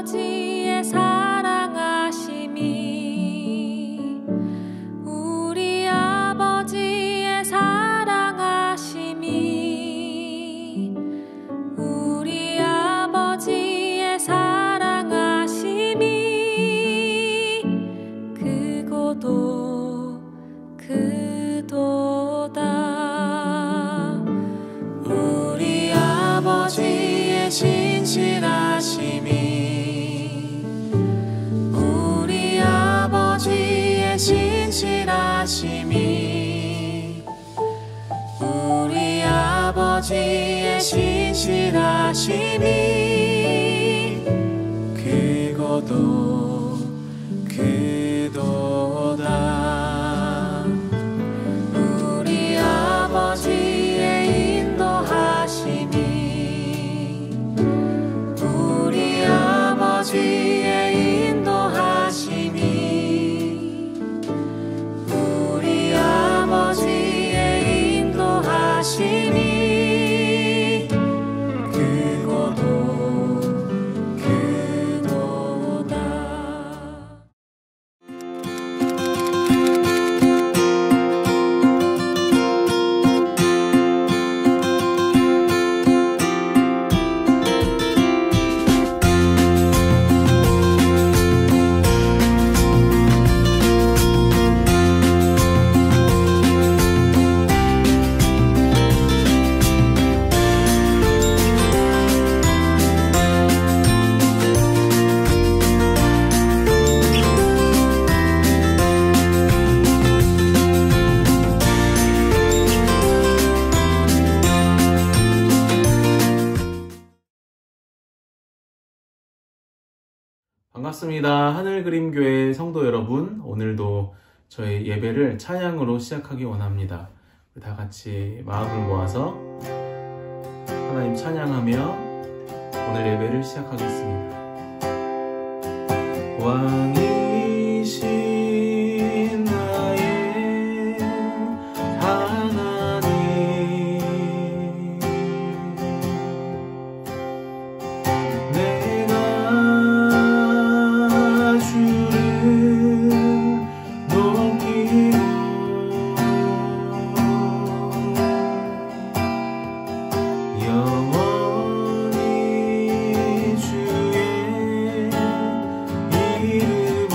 아버지의 사랑하심이 우리 아버지의 사랑하심이 우리 아버지의 사랑하심이 크고도 크도다. 우리 아버지의 신실하심이 우리 아버지의 신실하심이 우리 아버지의 신실하심이 크고도 크도다. 우리 아버지의 인도하심이 우리 아버지의 인도하심이 우리 아버지의 인도하심이 크고도 크도다. 반갑습니다. 하늘그림교회 성도 여러분, 오늘도 저희 예배를 찬양으로 시작하기 원합니다. 다 같이 마음을 모아서 하나님 찬양하며 오늘 예배를 시작하겠습니다. 왕이신 나의 하나님, 내가 주를 높이고 영원히 주의 이름을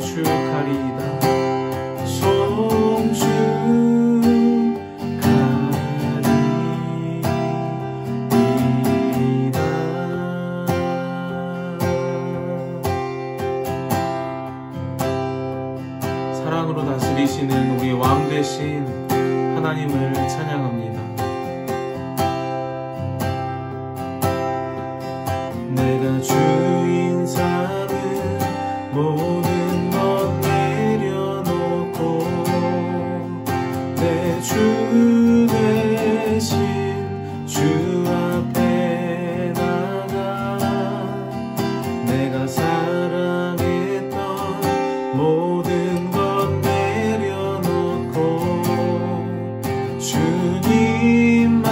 송축하리이다. 사랑으로 다스리시는 우리 왕 되신 하나님을 찬양합니다. 내가 주인 삼은 모든 것 내려놓고 내 주 대신 주 앞에 나가 내가 사랑했던 모든 것 내려놓고 주님만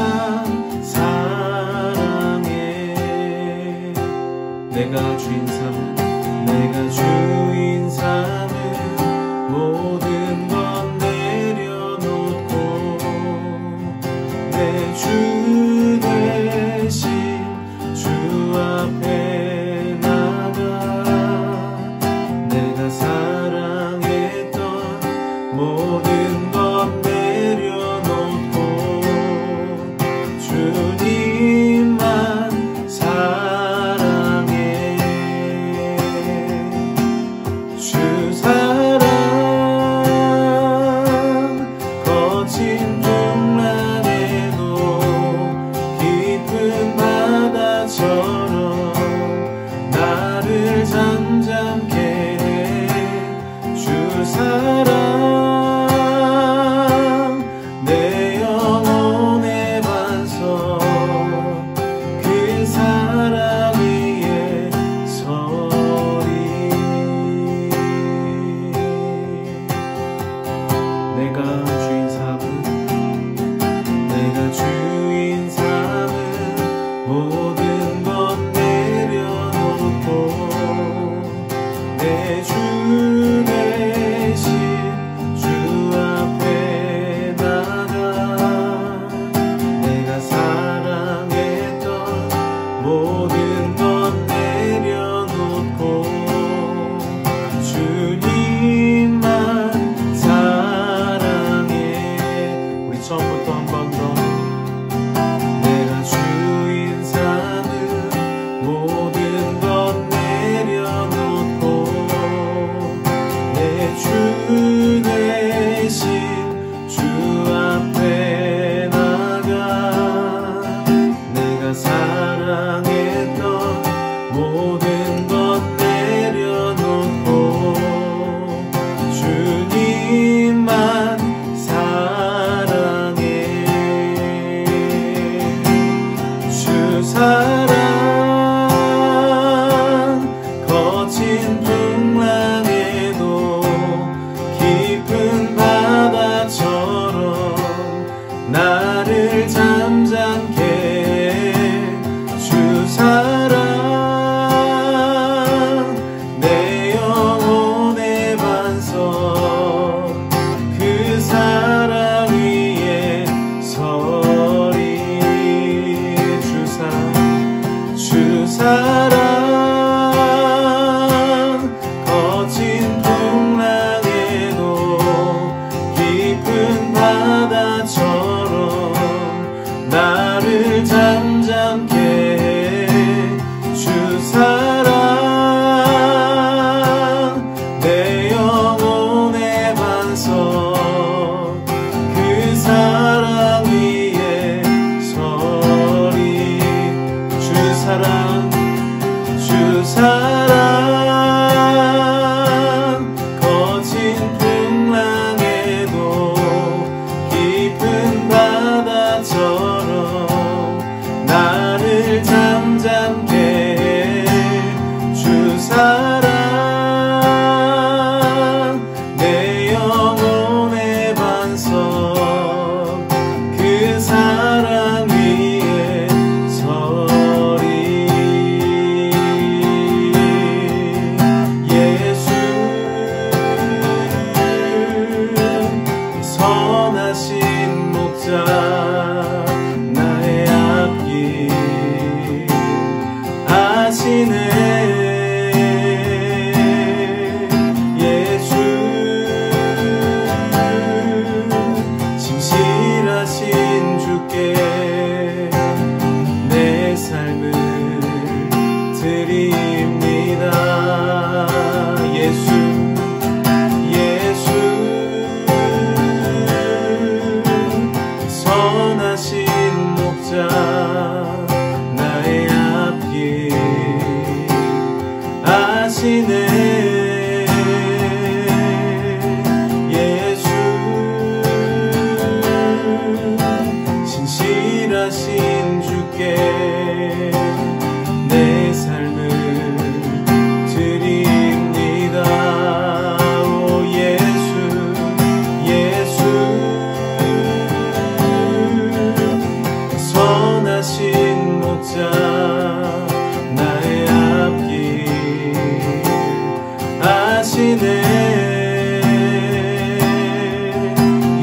사랑해. 내가 주인 삼은 모든 것 내려놓고 내 주 대신 주 앞에 나가 내가 사랑했던 모든 것 내려놓고 주님만 사랑해. 주 사랑 거친 풍랑에도 깊은 바다처럼 나를 잠잠케 해. 주 사랑 내 영혼의 반석 그 사랑 위에 서리. 내가 주인 삼은 모든 것 내려놓고 내 주 대신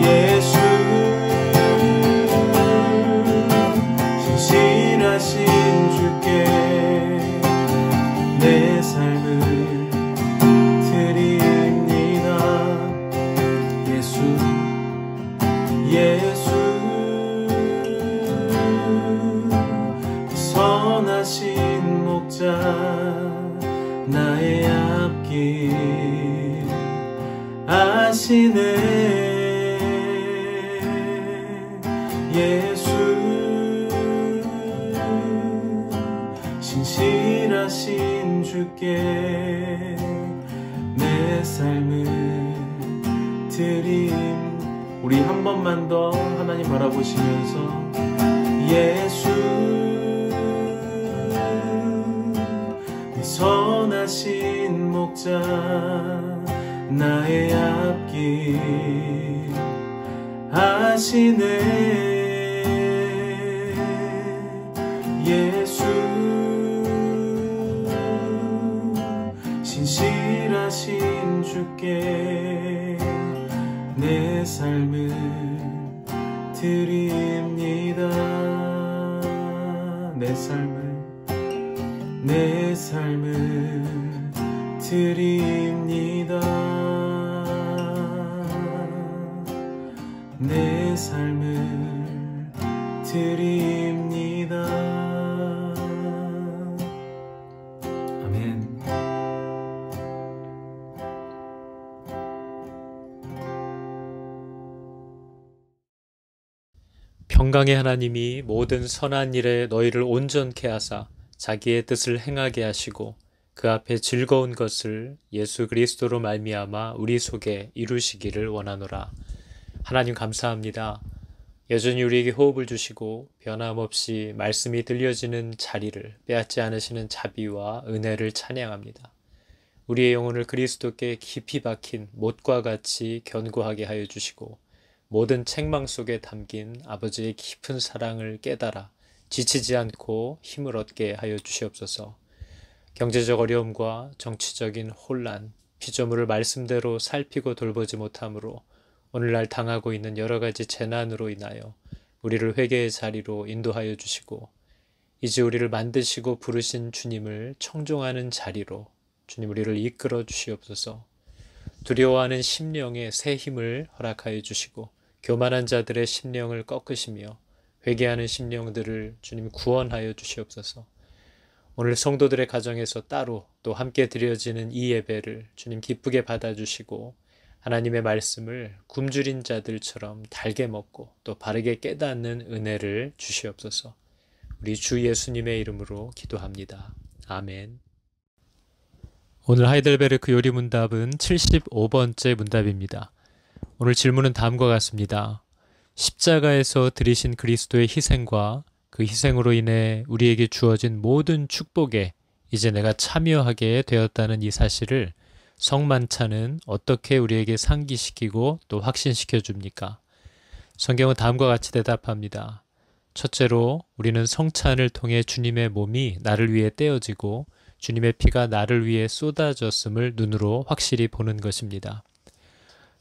예수 신실하신 주께 내 삶을 드립니다. 예수 선하신 목자 나의 앞길 아시네. 예수 신실하신 주께 내 삶을 드림. 우리 한 번만 더 하나님 바라보시면서 예수 선하신 목자 나의 앞길 아시네. 예수 신실하신 주께 내 삶을 드립니다. 내 삶을 드립니다. 내 삶을 드립니다. 아멘. 평강의 하나님이 모든 선한 일에 너희를 온전케 하사 자기의 뜻을 행하게 하시고 그 앞에 즐거운 것을 예수 그리스도로 말미암아 우리 속에 이루시기를 원하노라. 하나님 감사합니다. 여전히 우리에게 호흡을 주시고 변함없이 말씀이 들려지는 자리를 빼앗지 않으시는 자비와 은혜를 찬양합니다. 우리의 영혼을 그리스도께 깊이 박힌 못과 같이 견고하게 하여 주시고 모든 책망 속에 담긴 아버지의 깊은 사랑을 깨달아 지치지 않고 힘을 얻게 하여 주시옵소서. 경제적 어려움과 정치적인 혼란, 피조물을 말씀대로 살피고 돌보지 못함으로 오늘날 당하고 있는 여러 가지 재난으로 인하여 우리를 회개의 자리로 인도하여 주시고 이제 우리를 만드시고 부르신 주님을 청종하는 자리로 주님 우리를 이끌어 주시옵소서. 두려워하는 심령에 새 힘을 허락하여 주시고 교만한 자들의 심령을 꺾으시며 회개하는 심령들을 주님 구원하여 주시옵소서. 오늘 성도들의 가정에서 따로 또 함께 드려지는 이 예배를 주님 기쁘게 받아주시고 하나님의 말씀을 굶주린 자들처럼 달게 먹고 또 바르게 깨닫는 은혜를 주시옵소서. 우리 주 예수님의 이름으로 기도합니다. 아멘. 오늘 하이델베르크 요리 문답은 75번째 문답입니다. 오늘 질문은 다음과 같습니다. 십자가에서 드리신 그리스도의 희생과 그 희생으로 인해 우리에게 주어진 모든 축복에 이제 내가 참여하게 되었다는 이 사실을 성만찬은 어떻게 우리에게 상기시키고 또 확신시켜 줍니까? 성경은 다음과 같이 대답합니다. 첫째로 우리는 성찬을 통해 주님의 몸이 나를 위해 떼어지고 주님의 피가 나를 위해 쏟아졌음을 눈으로 확실히 보는 것입니다.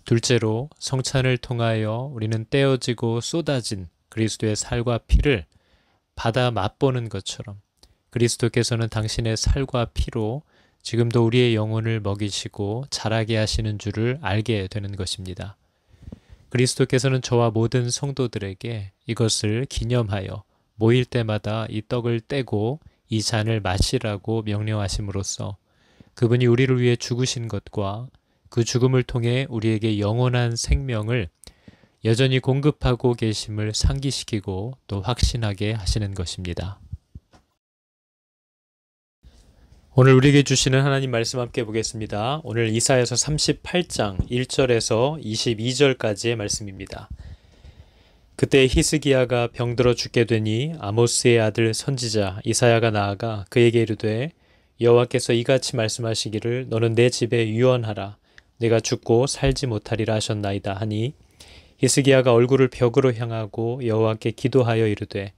둘째로 성찬을 통하여 우리는 떼어지고 쏟아진 그리스도의 살과 피를 받아 맛보는 것처럼 그리스도께서는 당신의 살과 피로 지금도 우리의 영혼을 먹이시고 자라게 하시는 줄을 알게 되는 것입니다. 그리스도께서는 저와 모든 성도들에게 이것을 기념하여 모일 때마다 이 떡을 떼고 이 잔을 마시라고 명령하심으로써 그분이 우리를 위해 죽으신 것과 그 죽음을 통해 우리에게 영원한 생명을 여전히 공급하고 계심을 상기시키고 또 확신하게 하시는 것입니다. 오늘 우리에게 주시는 하나님 말씀 함께 보겠습니다. 오늘 이사야서 38장 1절에서 22절까지의 말씀입니다. 그때 히스기야가 병들어 죽게 되니 아모스의 아들 선지자 이사야가 나아가 그에게 이르되 여호와께서 이같이 말씀하시기를 너는 내 집에 유언하라 내가 죽고 살지 못하리라 하셨나이다 하니 히스기야가 얼굴을 벽으로 향하고 여호와께 기도하여 이르되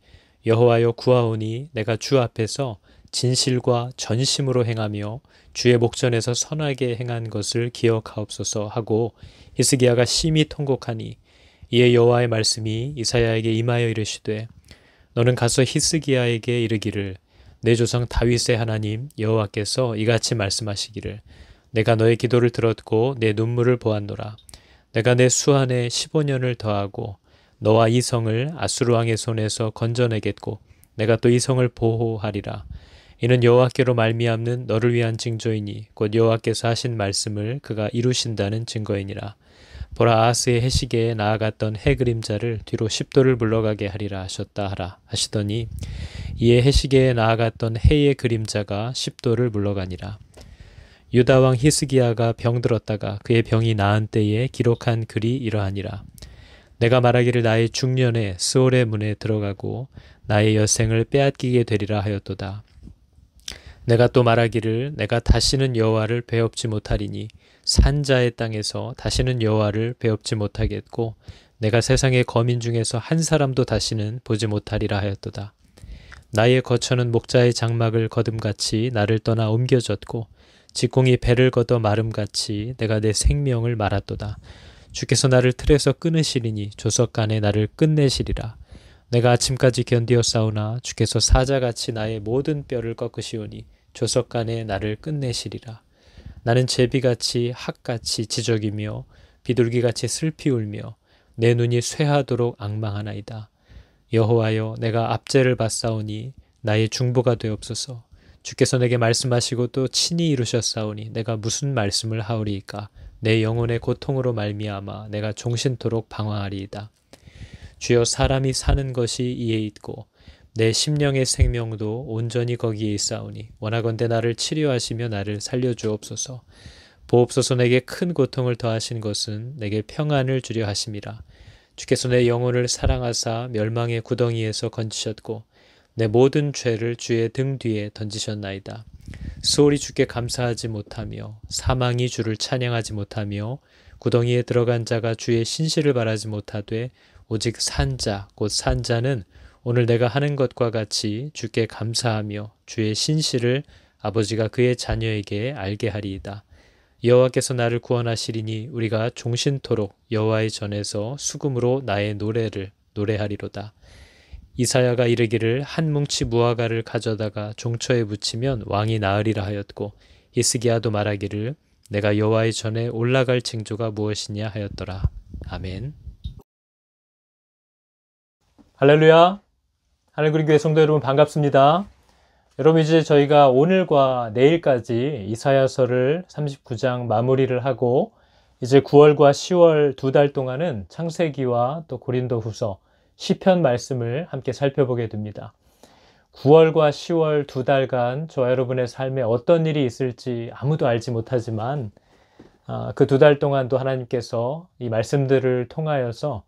여호와여 구하오니 내가 주 앞에서 진실과 전심으로 행하며 주의 목전에서 선하게 행한 것을 기억하옵소서 하고 히스기야가 심히 통곡하니 이에 여호와의 말씀이 이사야에게 임하여 이르시되 너는 가서 히스기야에게 이르기를 내 조상 다윗의 하나님 여호와께서 이같이 말씀하시기를 내가 너의 기도를 들었고 내 눈물을 보았노라. 내가 내 수한에 15년을 더하고 너와 이 성을 아수르 왕의 손에서 건져내겠고 내가 또 이 성을 보호하리라. 이는 여호와께로 말미암는 너를 위한 징조이니 곧 여호와께서 하신 말씀을 그가 이루신다는 증거이니라. 보라 아하스의 해시계에 나아갔던 해 그림자를 뒤로 10도를 물러가게 하리라 하셨다 하라 하시더니 이에 해시계에 나아갔던 해의 그림자가 10도를 물러가니라. 유다 왕 히스기야가 병들었다가 그의 병이 나은 때에 기록한 글이 이러하니라. 내가 말하기를 나의 중년에 스올의 문에 들어가고 나의 여생을 빼앗기게 되리라 하였도다. 내가 또 말하기를 내가 다시는 여호와를 배웁지 못하리니 산자의 땅에서 다시는 여호와를 배웁지 못하겠고 내가 세상의 거민 중에서 한 사람도 다시는 보지 못하리라 하였도다. 나의 거처는 목자의 장막을 거둠같이 나를 떠나 옮겨졌고 직공이 배를 걷어 마름같이 내가 내 생명을 말았도다. 주께서 나를 틀에서 끊으시리니 조석간에 나를 끝내시리라. 내가 아침까지 견디어 싸우나 주께서 사자같이 나의 모든 뼈를 꺾으시오니 조석간에 나를 끝내시리라. 나는 제비같이 학같이 지적이며 비둘기같이 슬피 울며 내 눈이 쇠하도록 앙망하나이다. 여호와여 내가 압제를 받사오니 나의 중보가 되옵소서. 주께서 내게 말씀하시고 또 친히 이루셨사오니 내가 무슨 말씀을 하오리이까. 내 영혼의 고통으로 말미암아 내가 종신토록 방황하리이다. 주여 사람이 사는 것이 이에 있고 내 심령의 생명도 온전히 거기에 있사오니 원하건대 나를 치료하시며 나를 살려주옵소서. 보옵소서. 내게 큰 고통을 더하신 것은 내게 평안을 주려 하심이라. 주께서 내 영혼을 사랑하사 멸망의 구덩이에서 건지셨고 내 모든 죄를 주의 등 뒤에 던지셨나이다. 스올이 주께 감사하지 못하며 사망이 주를 찬양하지 못하며 구덩이에 들어간 자가 주의 신실을 바라지 못하되 오직 산자 곧 산자는 오늘 내가 하는 것과 같이 주께 감사하며 주의 신실을 아버지가 그의 자녀에게 알게 하리이다. 여호와께서 나를 구원하시리니 우리가 종신토록 여호와의 전에서 수금으로 나의 노래를 노래하리로다. 이사야가 이르기를 한 뭉치 무화과를 가져다가 종처에 붙이면 왕이 나으리라 하였고 히스기야도 말하기를 내가 여호와의 전에 올라갈 징조가 무엇이냐 하였더라. 아멘. 할렐루야. 하늘그린 교회 성도 여러분 반갑습니다. 여러분 이제 저희가 오늘과 내일까지 이사야서를 39장 마무리를 하고 이제 9월과 10월 2달 동안은 창세기와 또 고린도후서 시편 말씀을 함께 살펴보게 됩니다. 9월과 10월 2달간 저와 여러분의 삶에 어떤 일이 있을지 아무도 알지 못하지만 그 2달 동안도 하나님께서 이 말씀들을 통하여서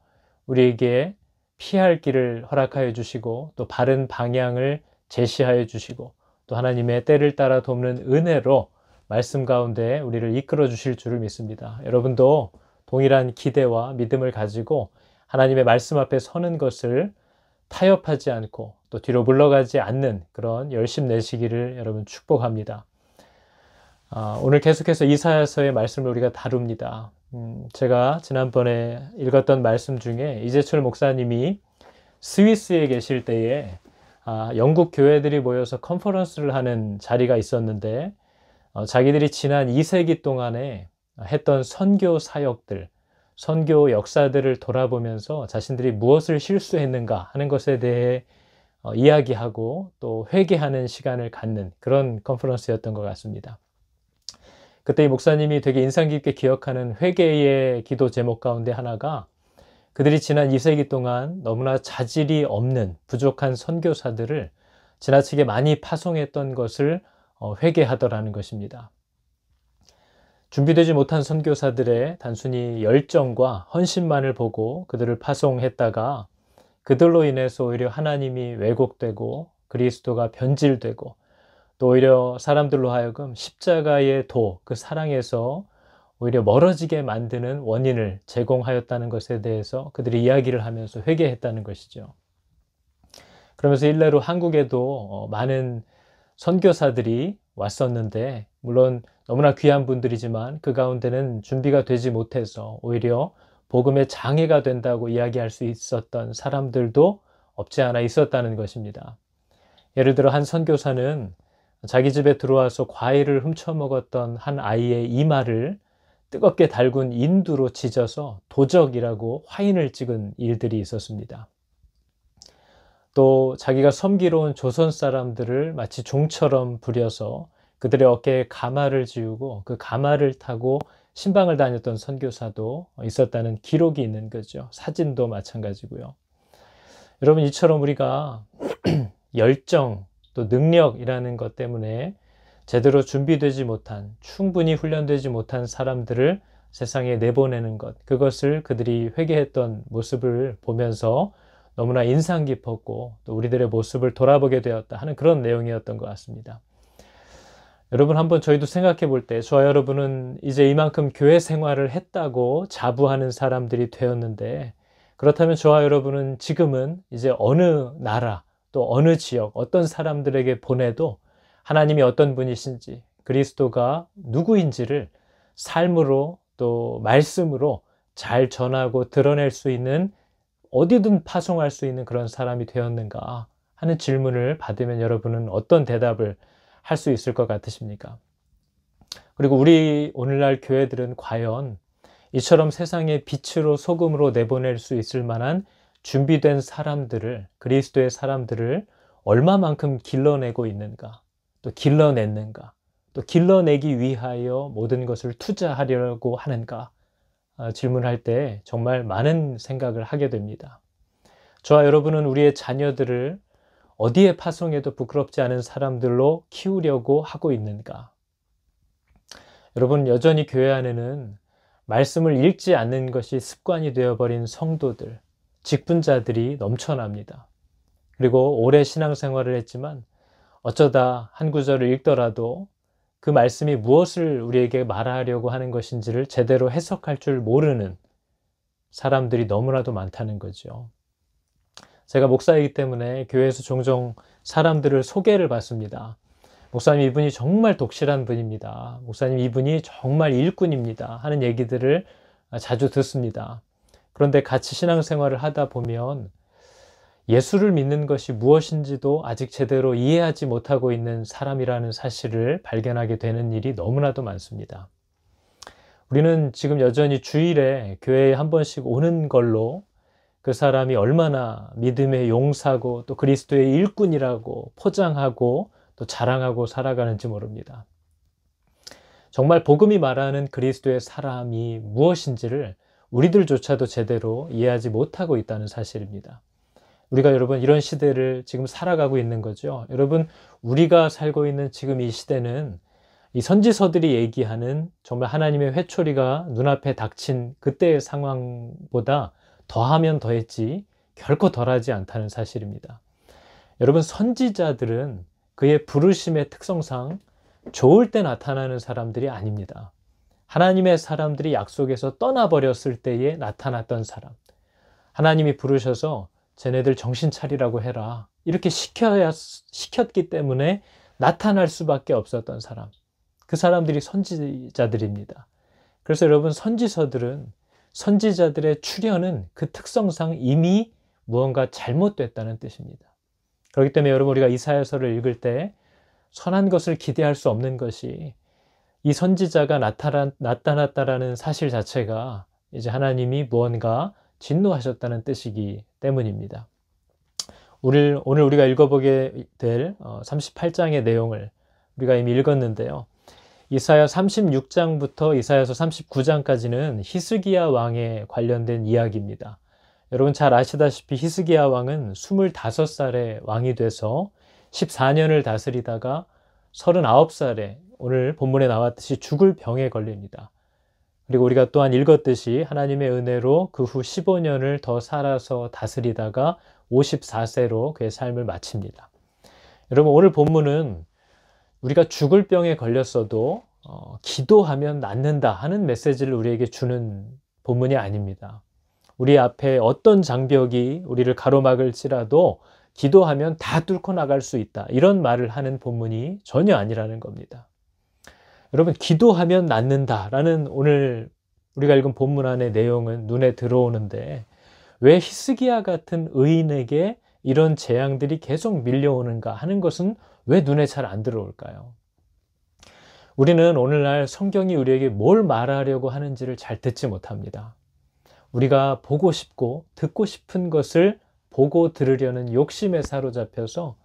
우리에게 피할 길을 허락하여 주시고 또 바른 방향을 제시하여 주시고 또 하나님의 때를 따라 돕는 은혜로 말씀 가운데 우리를 이끌어 주실 줄을 믿습니다. 여러분도 동일한 기대와 믿음을 가지고 하나님의 말씀 앞에 서는 것을 타협하지 않고 또 뒤로 물러가지 않는 그런 열심 내시기를 여러분 축복합니다. 오늘 계속해서 이사야서의 말씀을 우리가 다룹니다. 제가 지난번에 읽었던 말씀 중에 이재철 목사님이 스위스에 계실 때에 영국 교회들이 모여서 컨퍼런스를 하는 자리가 있었는데 자기들이 지난 2세기 동안에 했던 선교 사역들, 선교 역사들을 돌아보면서 자신들이 무엇을 실수했는가 하는 것에 대해 이야기하고 또 회개하는 시간을 갖는 그런 컨퍼런스였던 것 같습니다. 그때 이 목사님이 되게 인상 깊게 기억하는 회개의 기도 제목 가운데 하나가 그들이 지난 2세기 동안 너무나 자질이 없는 부족한 선교사들을 지나치게 많이 파송했던 것을 회개하더라는 것입니다. 준비되지 못한 선교사들의 단순히 열정과 헌신만을 보고 그들을 파송했다가 그들로 인해서 오히려 하나님이 왜곡되고 그리스도가 변질되고 또 오히려 사람들로 하여금 십자가의 도, 그 사랑에서 오히려 멀어지게 만드는 원인을 제공하였다는 것에 대해서 그들이 이야기를 하면서 회개했다는 것이죠. 그러면서 일례로 한국에도 많은 선교사들이 왔었는데, 물론 너무나 귀한 분들이지만 그 가운데는 준비가 되지 못해서 오히려 복음의 장애가 된다고 이야기할 수 있었던 사람들도 없지 않아 있었다는 것입니다. 예를 들어 한 선교사는 자기 집에 들어와서 과일을 훔쳐먹었던 한 아이의 이마를 뜨겁게 달군 인두로 찢어서 도적이라고 화인을 찍은 일들이 있었습니다. 또 자기가 섬기러 온 조선 사람들을 마치 종처럼 부려서 그들의 어깨에 가마를 지우고 그 가마를 타고 신방을 다녔던 선교사도 있었다는 기록이 있는 거죠. 사진도 마찬가지고요. 여러분, 이처럼 우리가 열정 또 능력이라는 것 때문에 제대로 준비되지 못한, 충분히 훈련되지 못한 사람들을 세상에 내보내는 것, 그것을 그들이 회개했던 모습을 보면서 너무나 인상 깊었고 또 우리들의 모습을 돌아보게 되었다 하는 그런 내용이었던 것 같습니다. 여러분, 한번 저희도 생각해 볼 때 저와 여러분은 이제 이만큼 교회 생활을 했다고 자부하는 사람들이 되었는데, 그렇다면 저와 여러분은 지금은 이제 어느 나라 또 어느 지역 어떤 사람들에게 보내도 하나님이 어떤 분이신지, 그리스도가 누구인지를 삶으로 또 말씀으로 잘 전하고 드러낼 수 있는, 어디든 파송할 수 있는 그런 사람이 되었는가 하는 질문을 받으면 여러분은 어떤 대답을 할 수 있을 것 같으십니까? 그리고 우리 오늘날 교회들은 과연 이처럼 세상의 빛으로 소금으로 내보낼 수 있을 만한 준비된 사람들을, 그리스도의 사람들을 얼마만큼 길러내고 있는가, 또 길러냈는가, 또 길러내기 위하여 모든 것을 투자하려고 하는가 질문할 때 정말 많은 생각을 하게 됩니다. 저와 여러분은 우리의 자녀들을 어디에 파송해도 부끄럽지 않은 사람들로 키우려고 하고 있는가? 여러분, 여전히 교회 안에는 말씀을 읽지 않는 것이 습관이 되어버린 성도들, 직분자들이 넘쳐납니다. 그리고 오래 신앙생활을 했지만 어쩌다 한 구절을 읽더라도 그 말씀이 무엇을 우리에게 말하려고 하는 것인지를 제대로 해석할 줄 모르는 사람들이 너무나도 많다는 거죠. 제가 목사이기 때문에 교회에서 종종 사람들을 소개를 받습니다. 목사님, 이분이 정말 독실한 분입니다. 목사님, 이분이 정말 일꾼입니다 하는 얘기들을 자주 듣습니다. 그런데 같이 신앙생활을 하다 보면 예수를 믿는 것이 무엇인지도 아직 제대로 이해하지 못하고 있는 사람이라는 사실을 발견하게 되는 일이 너무나도 많습니다. 우리는 지금 여전히 주일에 교회에 한 번씩 오는 걸로 그 사람이 얼마나 믿음의 용사고 또 그리스도의 일꾼이라고 포장하고 또 자랑하고 살아가는지 모릅니다. 정말 복음이 말하는 그리스도의 사람이 무엇인지를 우리들조차도 제대로 이해하지 못하고 있다는 사실입니다. 우리가 여러분 이런 시대를 지금 살아가고 있는 거죠. 여러분, 우리가 살고 있는 지금 이 시대는 이 선지서들이 얘기하는 정말 하나님의 회초리가 눈앞에 닥친 그때의 상황보다 더하면 더했지 결코 덜하지 않다는 사실입니다. 여러분, 선지자들은 그의 부르심의 특성상 좋을 때 나타나는 사람들이 아닙니다. 하나님의 사람들이 약속에서 떠나버렸을 때에 나타났던 사람, 하나님이 부르셔서 쟤네들 정신 차리라고 해라 이렇게 시켰기 때문에 나타날 수밖에 없었던 사람, 그 사람들이 선지자들입니다. 그래서 여러분, 선지서들은, 선지자들의 출현은 그 특성상 이미 무언가 잘못됐다는 뜻입니다. 그렇기 때문에 여러분, 우리가 이사야서를 읽을 때 선한 것을 기대할 수 없는 것이 이 선지자가 나타났다라는 사실 자체가 이제 하나님이 무언가 진노하셨다는 뜻이기 때문입니다. 오늘 우리가 읽어보게 될 38장의 내용을 우리가 이미 읽었는데요. 이사야 36장부터 이사야서 39장까지는 히스기야 왕에 관련된 이야기입니다. 여러분 잘 아시다시피 히스기야 왕은 25살에 왕이 돼서 14년을 다스리다가 39살에 오늘 본문에 나왔듯이 죽을 병에 걸립니다. 그리고 우리가 또한 읽었듯이 하나님의 은혜로 그 후 15년을 더 살아서 다스리다가 54세로 그의 삶을 마칩니다. 여러분, 오늘 본문은 우리가 죽을 병에 걸렸어도 기도하면 낫는다 하는 메시지를 우리에게 주는 본문이 아닙니다. 우리 앞에 어떤 장벽이 우리를 가로막을지라도 기도하면 다 뚫고 나갈 수 있다. 이런 말을 하는 본문이 전혀 아니라는 겁니다. 여러분, 기도하면 낫는다라는 오늘 우리가 읽은 본문 안의 내용은 눈에 들어오는데 왜 히스기야 같은 의인에게 이런 재앙들이 계속 밀려오는가 하는 것은 왜 눈에 잘 안 들어올까요? 우리는 오늘날 성경이 우리에게 뭘 말하려고 하는지를 잘 듣지 못합니다. 우리가 보고 싶고 듣고 싶은 것을 보고 들으려는 욕심에 사로잡혀서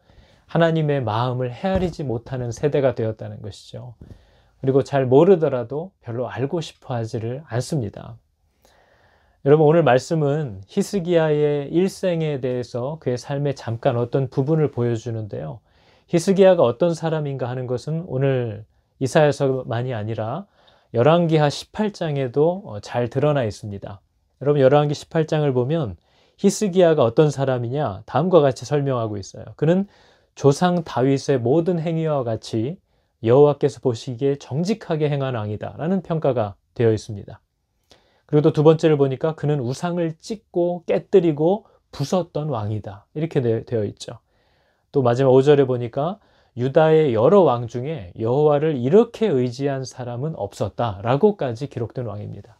하나님의 마음을 헤아리지 못하는 세대가 되었다는 것이죠. 그리고 잘 모르더라도 별로 알고 싶어 하지를 않습니다. 여러분, 오늘 말씀은 히스기야의 일생에 대해서 그의 삶의 잠깐 어떤 부분을 보여주는데요. 히스기야가 어떤 사람인가 하는 것은 오늘 이사야서만이 아니라 열왕기하 18장에도 잘 드러나 있습니다. 여러분, 열왕기 18장을 보면 히스기야가 어떤 사람이냐 다음과 같이 설명하고 있어요. 그는 조상 다윗의 모든 행위와 같이 여호와께서 보시기에 정직하게 행한 왕이다 라는 평가가 되어 있습니다. 그리고 또 두 번째를 보니까 그는 우상을 찢고 깨뜨리고 부쉈던 왕이다 이렇게 되어 있죠. 또 마지막 5절에 보니까 유다의 여러 왕 중에 여호와를 이렇게 의지한 사람은 없었다 라고까지 기록된 왕입니다.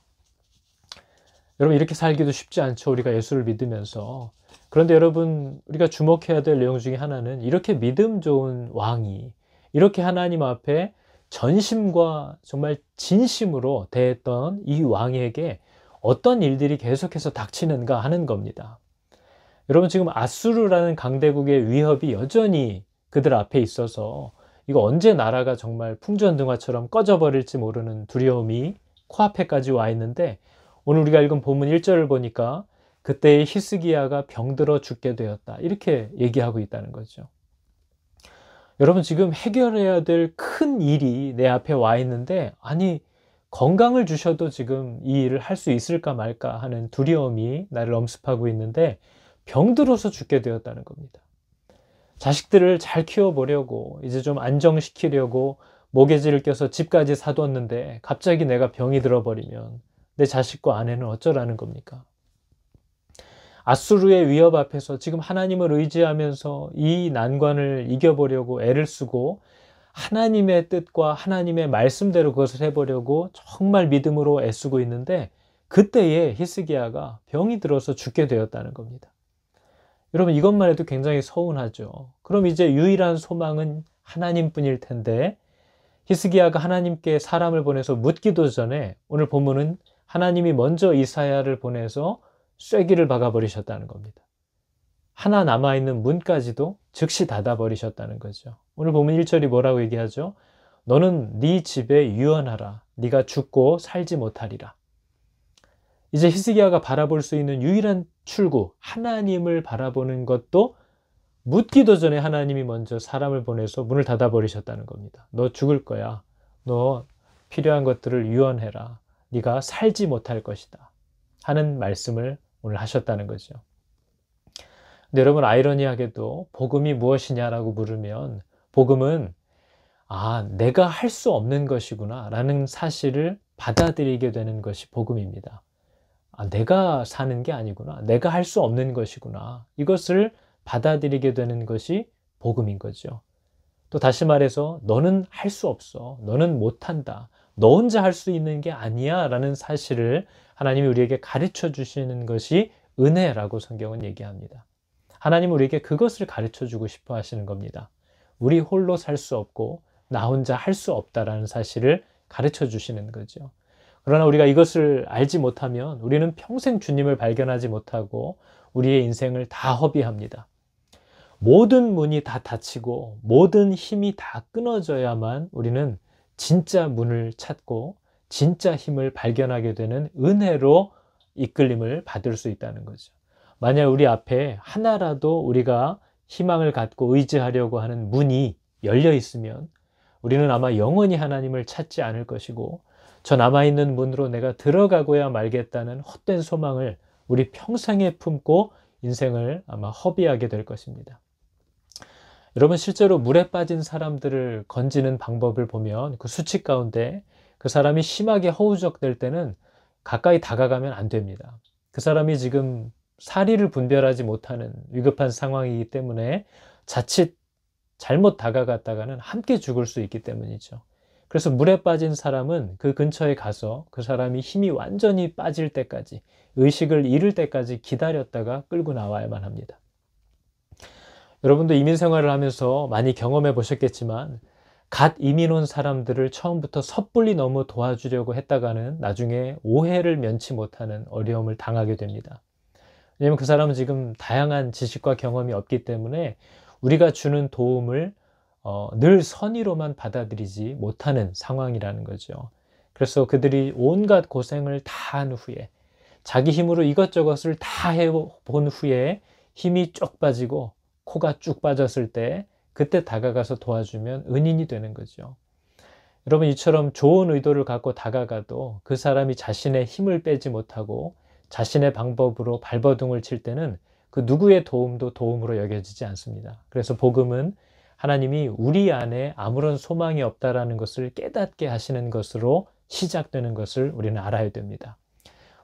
여러분, 이렇게 살기도 쉽지 않죠. 우리가 예수를 믿으면서. 그런데 여러분, 우리가 주목해야 될 내용 중에 하나는 이렇게 믿음 좋은 왕이 이렇게 하나님 앞에 전심과 정말 진심으로 대했던 이 왕에게 어떤 일들이 계속해서 닥치는가 하는 겁니다. 여러분, 지금 아수르라는 강대국의 위협이 여전히 그들 앞에 있어서 이거 언제 나라가 정말 풍전등화처럼 꺼져버릴지 모르는 두려움이 코앞에까지 와 있는데 오늘 우리가 읽은 본문 1절을 보니까 그때의 히스기야가 병들어 죽게 되었다 이렇게 얘기하고 있다는 거죠. 여러분, 지금 해결해야 될 큰 일이 내 앞에 와 있는데 아니 건강을 주셔도 지금 이 일을 할 수 있을까 말까 하는 두려움이 나를 엄습하고 있는데 병들어서 죽게 되었다는 겁니다. 자식들을 잘 키워보려고 이제 좀 안정시키려고 모기지를 껴서 집까지 사뒀는데 갑자기 내가 병이 들어버리면 내 자식과 아내는 어쩌라는 겁니까? 아수르의 위협 앞에서 지금 하나님을 의지하면서 이 난관을 이겨보려고 애를 쓰고 하나님의 뜻과 하나님의 말씀대로 그것을 해보려고 정말 믿음으로 애쓰고 있는데 그때에 히스기야가 병이 들어서 죽게 되었다는 겁니다. 여러분, 이것만 해도 굉장히 서운하죠. 그럼 이제 유일한 소망은 하나님뿐일 텐데 히스기야가 하나님께 사람을 보내서 묻기도 전에 오늘 본문은 하나님이 먼저 이사야를 보내서 쐐기를 박아버리셨다는 겁니다. 하나 남아있는 문까지도 즉시 닫아버리셨다는 거죠. 오늘 보면 1절이 뭐라고 얘기하죠? 너는 네 집에 유언하라. 네가 죽고 살지 못하리라. 이제 히스기야가 바라볼 수 있는 유일한 출구, 하나님을 바라보는 것도 묻기도 전에 하나님이 먼저 사람을 보내서 문을 닫아버리셨다는 겁니다. 너 죽을 거야. 너 필요한 것들을 유언해라. 네가 살지 못할 것이다 하는 말씀을 오늘 하셨다는 거죠. 근데 여러분, 아이러니하게도 복음이 무엇이냐라고 물으면 복음은 내가 할 수 없는 것이구나 라는 사실을 받아들이게 되는 것이 복음입니다. 내가 사는 게 아니구나. 내가 할 수 없는 것이구나. 이것을 받아들이게 되는 것이 복음인 거죠. 또 다시 말해서 너는 할 수 없어. 너는 못한다. 너 혼자 할 수 있는 게 아니야 라는 사실을 하나님이 우리에게 가르쳐 주시는 것이 은혜라고 성경은 얘기합니다. 하나님은 우리에게 그것을 가르쳐 주고 싶어 하시는 겁니다. 우리 홀로 살 수 없고 나 혼자 할 수 없다라는 사실을 가르쳐 주시는 거죠. 그러나 우리가 이것을 알지 못하면 우리는 평생 주님을 발견하지 못하고 우리의 인생을 다 허비합니다. 모든 문이 다 닫히고 모든 힘이 다 끊어져야만 우리는 진짜 문을 찾고 진짜 힘을 발견하게 되는 은혜로 이끌림을 받을 수 있다는 거죠. 만약 우리 앞에 하나라도 우리가 희망을 갖고 의지하려고 하는 문이 열려 있으면 우리는 아마 영원히 하나님을 찾지 않을 것이고 저 남아있는 문으로 내가 들어가고야 말겠다는 헛된 소망을 우리 평생에 품고 인생을 아마 허비하게 될 것입니다. 여러분, 실제로 물에 빠진 사람들을 건지는 방법을 보면 그 수칙 가운데 그 사람이 심하게 허우적될 때는 가까이 다가가면 안 됩니다. 그 사람이 지금 사리를 분별하지 못하는 위급한 상황이기 때문에 자칫 잘못 다가갔다가는 함께 죽을 수 있기 때문이죠. 그래서 물에 빠진 사람은 그 근처에 가서 그 사람이 힘이 완전히 빠질 때까지, 의식을 잃을 때까지 기다렸다가 끌고 나와야만 합니다. 여러분도 이민 생활을 하면서 많이 경험해 보셨겠지만 갓 이민 온 사람들을 처음부터 섣불리 너무 도와주려고 했다가는 나중에 오해를 면치 못하는 어려움을 당하게 됩니다. 왜냐하면 그 사람은 지금 다양한 지식과 경험이 없기 때문에 우리가 주는 도움을 늘 선의로만 받아들이지 못하는 상황이라는 거죠. 그래서 그들이 온갖 고생을 다 한 후에, 자기 힘으로 이것저것을 다 해본 후에 힘이 쭉 빠지고 코가 쭉 빠졌을 때 그때 다가가서 도와주면 은인이 되는 거죠. 여러분, 이처럼 좋은 의도를 갖고 다가가도 그 사람이 자신의 힘을 빼지 못하고 자신의 방법으로 발버둥을 칠 때는 그 누구의 도움도 도움으로 여겨지지 않습니다. 그래서 복음은 하나님이 우리 안에 아무런 소망이 없다라는 것을 깨닫게 하시는 것으로 시작되는 것을 우리는 알아야 됩니다.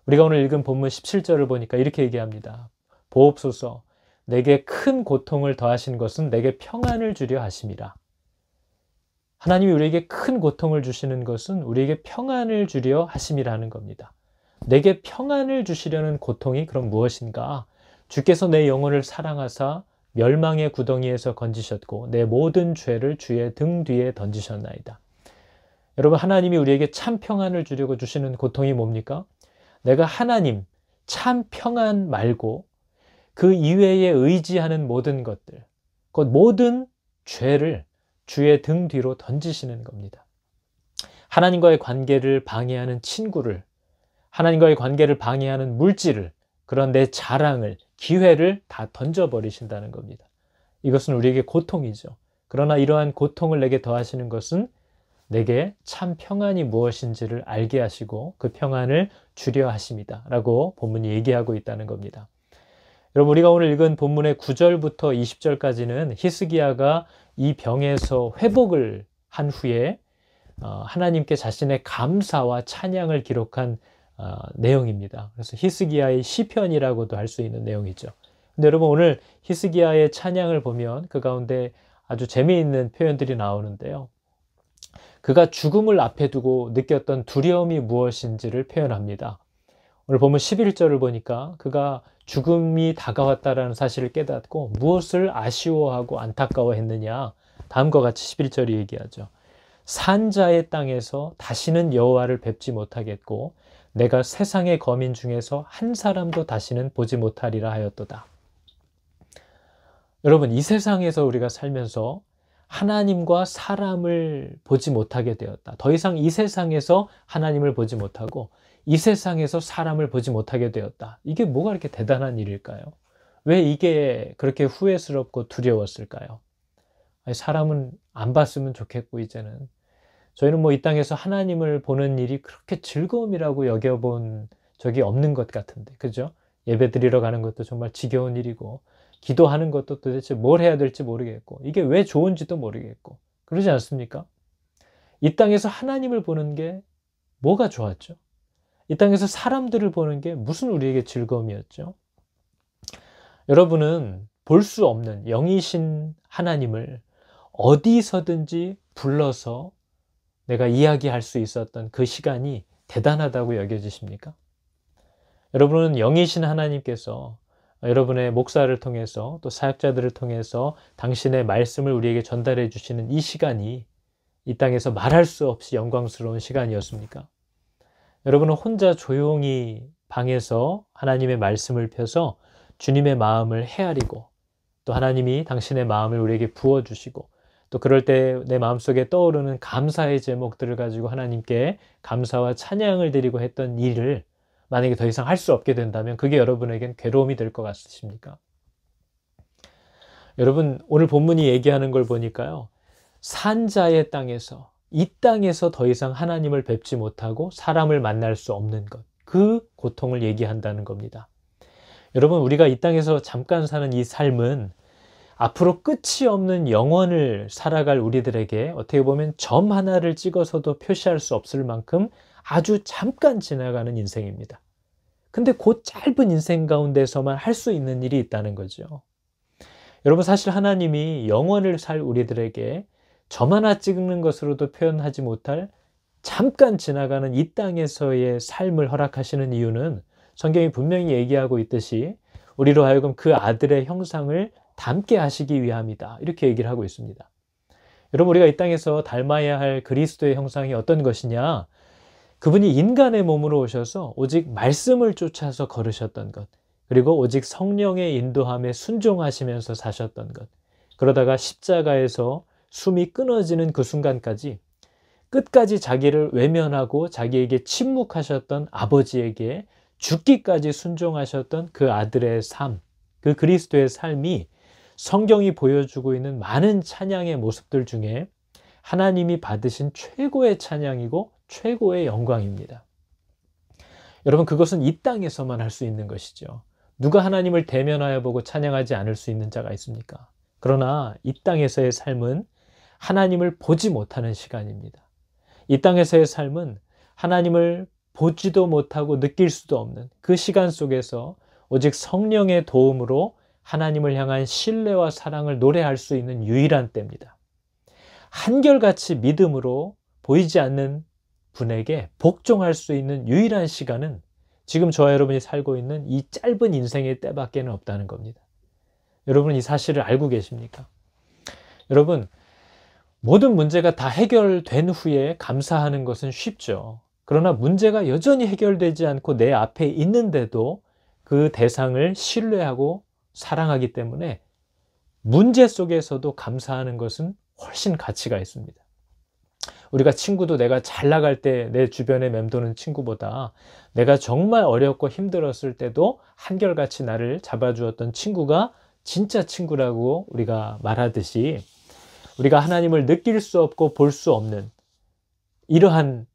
우리가 오늘 읽은 본문 17절을 보니까 이렇게 얘기합니다. 보옵소서, 내게 큰 고통을 더하신 것은 내게 평안을 주려 하심이라. 하나님이 우리에게 큰 고통을 주시는 것은 우리에게 평안을 주려 하심이라는 겁니다. 내게 평안을 주시려는 고통이 그럼 무엇인가? 주께서 내 영혼을 사랑하사 멸망의 구덩이에서 건지셨고 내 모든 죄를 주의 등 뒤에 던지셨나이다. 여러분, 하나님이 우리에게 참 평안을 주려고 주시는 고통이 뭡니까? 내가 하나님 참 평안 말고 그 이외에 의지하는 모든 것들, 곧 모든 죄를 주의 등 뒤로 던지시는 겁니다. 하나님과의 관계를 방해하는 친구를, 하나님과의 관계를 방해하는 물질을, 그런 내 자랑을, 기회를 다 던져버리신다는 겁니다. 이것은 우리에게 고통이죠. 그러나 이러한 고통을 내게 더하시는 것은 내게 참 평안이 무엇인지를 알게 하시고 그 평안을 주려 하십니다 라고 본문이 얘기하고 있다는 겁니다. 여러분, 우리가 오늘 읽은 본문의 9절부터 20절까지는 히스기야가 이 병에서 회복을 한 후에 하나님께 자신의 감사와 찬양을 기록한 내용입니다. 그래서 히스기야의 시편이라고도 할 수 있는 내용이죠. 근데 여러분, 오늘 히스기야의 찬양을 보면 그 가운데 아주 재미있는 표현들이 나오는데요. 그가 죽음을 앞에 두고 느꼈던 두려움이 무엇인지를 표현합니다. 오늘 보면 11절을 보니까 그가 죽음이 다가왔다라는 사실을 깨닫고 무엇을 아쉬워하고 안타까워했느냐, 다음과 같이 11절이 얘기하죠. 산자의 땅에서 다시는 여호와를 뵙지 못하겠고 내가 세상의 거민 중에서 한 사람도 다시는 보지 못하리라 하였도다. 여러분, 이 세상에서 우리가 살면서 하나님과 사람을 보지 못하게 되었다. 더 이상 이 세상에서 하나님을 보지 못하고 이 세상에서 사람을 보지 못하게 되었다. 이게 뭐가 이렇게 대단한 일일까요? 왜 이게 그렇게 후회스럽고 두려웠을까요? 아니, 사람은 안 봤으면 좋겠고, 이제는 저희는 이 땅에서 하나님을 보는 일이 그렇게 즐거움이라고 여겨본 적이 없는 것 같은데, 그죠? 예배 드리러 가는 것도 정말 지겨운 일이고, 기도하는 것도 도대체 뭘 해야 될지 모르겠고, 이게 왜 좋은지도 모르겠고, 그러지 않습니까? 이 땅에서 하나님을 보는 게 뭐가 좋았죠? 이 땅에서 사람들을 보는 게 무슨 우리에게 즐거움이었죠? 여러분은 볼 수 없는 영이신 하나님을 어디서든지 불러서 내가 이야기할 수 있었던 그 시간이 대단하다고 여겨지십니까? 여러분은 영이신 하나님께서 여러분의 목사를 통해서 또 사역자들을 통해서 당신의 말씀을 우리에게 전달해 주시는 이 시간이 이 땅에서 말할 수 없이 영광스러운 시간이었습니까? 여러분은 혼자 조용히 방에서 하나님의 말씀을 펴서 주님의 마음을 헤아리고 또 하나님이 당신의 마음을 우리에게 부어주시고 또 그럴 때 내 마음속에 떠오르는 감사의 제목들을 가지고 하나님께 감사와 찬양을 드리고 했던 일을 만약에 더 이상 할 수 없게 된다면 그게 여러분에겐 괴로움이 될 것 같으십니까? 여러분, 오늘 본문이 얘기하는 걸 보니까요, 산자의 땅에서, 이 땅에서 더 이상 하나님을 뵙지 못하고 사람을 만날 수 없는 것, 그 고통을 얘기한다는 겁니다. 여러분, 우리가 이 땅에서 잠깐 사는 이 삶은 앞으로 끝이 없는 영원을 살아갈 우리들에게 어떻게 보면 점 하나를 찍어서도 표시할 수 없을 만큼 아주 잠깐 지나가는 인생입니다. 근데 그 짧은 인생 가운데서만 할 수 있는 일이 있다는 거죠. 여러분, 사실 하나님이 영원을 살 우리들에게 점 하나 찍는 것으로도 표현하지 못할 잠깐 지나가는 이 땅에서의 삶을 허락하시는 이유는 성경이 분명히 얘기하고 있듯이 우리로 하여금 그 아들의 형상을 닮게 하시기 위함이다, 이렇게 얘기를 하고 있습니다. 여러분, 우리가 이 땅에서 닮아야 할 그리스도의 형상이 어떤 것이냐? 그분이 인간의 몸으로 오셔서 오직 말씀을 쫓아서 걸으셨던 것, 그리고 오직 성령의 인도함에 순종하시면서 사셨던 것, 그러다가 십자가에서 숨이 끊어지는 그 순간까지 끝까지 자기를 외면하고 자기에게 침묵하셨던 아버지에게 죽기까지 순종하셨던 그 아들의 삶, 그 그리스도의 삶이 성경이 보여주고 있는 많은 찬양의 모습들 중에 하나님이 받으신 최고의 찬양이고 최고의 영광입니다. 여러분, 그것은 이 땅에서만 할 수 있는 것이죠. 누가 하나님을 대면하여 보고 찬양하지 않을 수 있는 자가 있습니까? 그러나 이 땅에서의 삶은 하나님을 보지 못하는 시간입니다. 이 땅에서의 삶은 하나님을 보지도 못하고 느낄 수도 없는 그 시간 속에서 오직 성령의 도움으로 하나님을 향한 신뢰와 사랑을 노래할 수 있는 유일한 때입니다. 한결같이 믿음으로 보이지 않는 분에게 복종할 수 있는 유일한 시간은 지금 저와 여러분이 살고 있는 이 짧은 인생의 때밖에는 없다는 겁니다. 여러분, 이 사실을 알고 계십니까? 여러분, 모든 문제가 다 해결된 후에 감사하는 것은 쉽죠. 그러나 문제가 여전히 해결되지 않고 내 앞에 있는데도 그 대상을 신뢰하고 사랑하기 때문에 문제 속에서도 감사하는 것은 훨씬 가치가 있습니다. 우리가 친구도 내가 잘 나갈 때 내 주변에 맴도는 친구보다 내가 정말 어렵고 힘들었을 때도 한결같이 나를 잡아주었던 친구가 진짜 친구라고 우리가 말하듯이, 우리가 하나님을 느낄 수 없고 볼 수 없는 이러한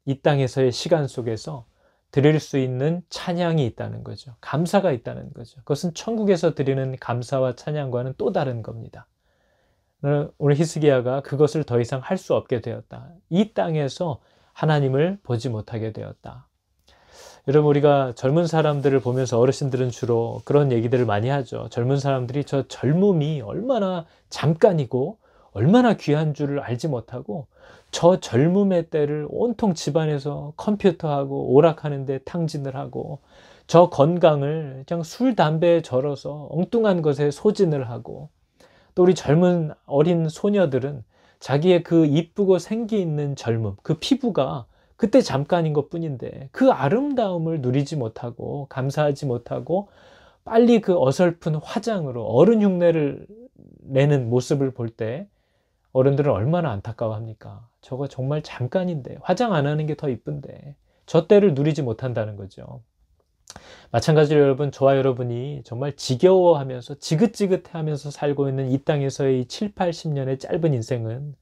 이 땅에서의 시간 속에서 드릴 수 있는 찬양이 있다는 거죠. 감사가 있다는 거죠. 그것은 천국에서 드리는 감사와 찬양과는 또 다른 겁니다. 오늘 히스기야가 그것을 더 이상 할 수 없게 되었다. 이 땅에서 하나님을 보지 못하게 되었다. 여러분, 우리가 젊은 사람들을 보면서 어르신들은 주로 그런 얘기들을 많이 하죠. 젊은 사람들이 저 젊음이 얼마나 잠깐이고 얼마나 귀한 줄을 알지 못하고 저 젊음의 때를 온통 집안에서 컴퓨터하고 오락하는 데 탕진을 하고 저 건강을 그냥 술, 담배에 절어서 엉뚱한 것에 소진을 하고, 또 우리 젊은 어린 소녀들은 자기의 그 이쁘고 생기 있는 젊음, 그 피부가 그때 잠깐인 것 뿐인데 그 아름다움을 누리지 못하고 감사하지 못하고 빨리 그 어설픈 화장으로 어른 흉내를 내는 모습을 볼 때 어른들은 얼마나 안타까워합니까? 저거 정말 잠깐인데, 화장 안 하는 게 더 이쁜데 저 때를 누리지 못한다는 거죠. 마찬가지로 여러분, 저와 여러분이 정말 지겨워하면서 지긋지긋해하면서 살고 있는 이 땅에서의 7, 80년의 짧은 인생은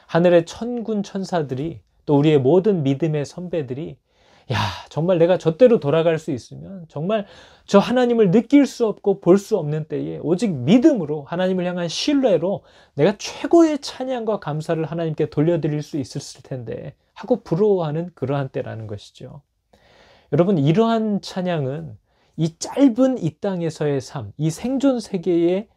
하늘의 천군 천사들이, 또 우리의 모든 믿음의 선배들이 야, 정말 내가 저때로 돌아갈 수 있으면 정말 저 하나님을 느낄 수 없고 볼 수 없는 때에 오직 믿음으로 하나님을 향한 신뢰로 내가 최고의 찬양과 감사를 하나님께 돌려드릴 수 있었을 텐데 하고 부러워하는 그러한 때라는 것이죠. 여러분, 이러한 찬양은 이 짧은 이 땅에서의 삶, 이 생존 세계의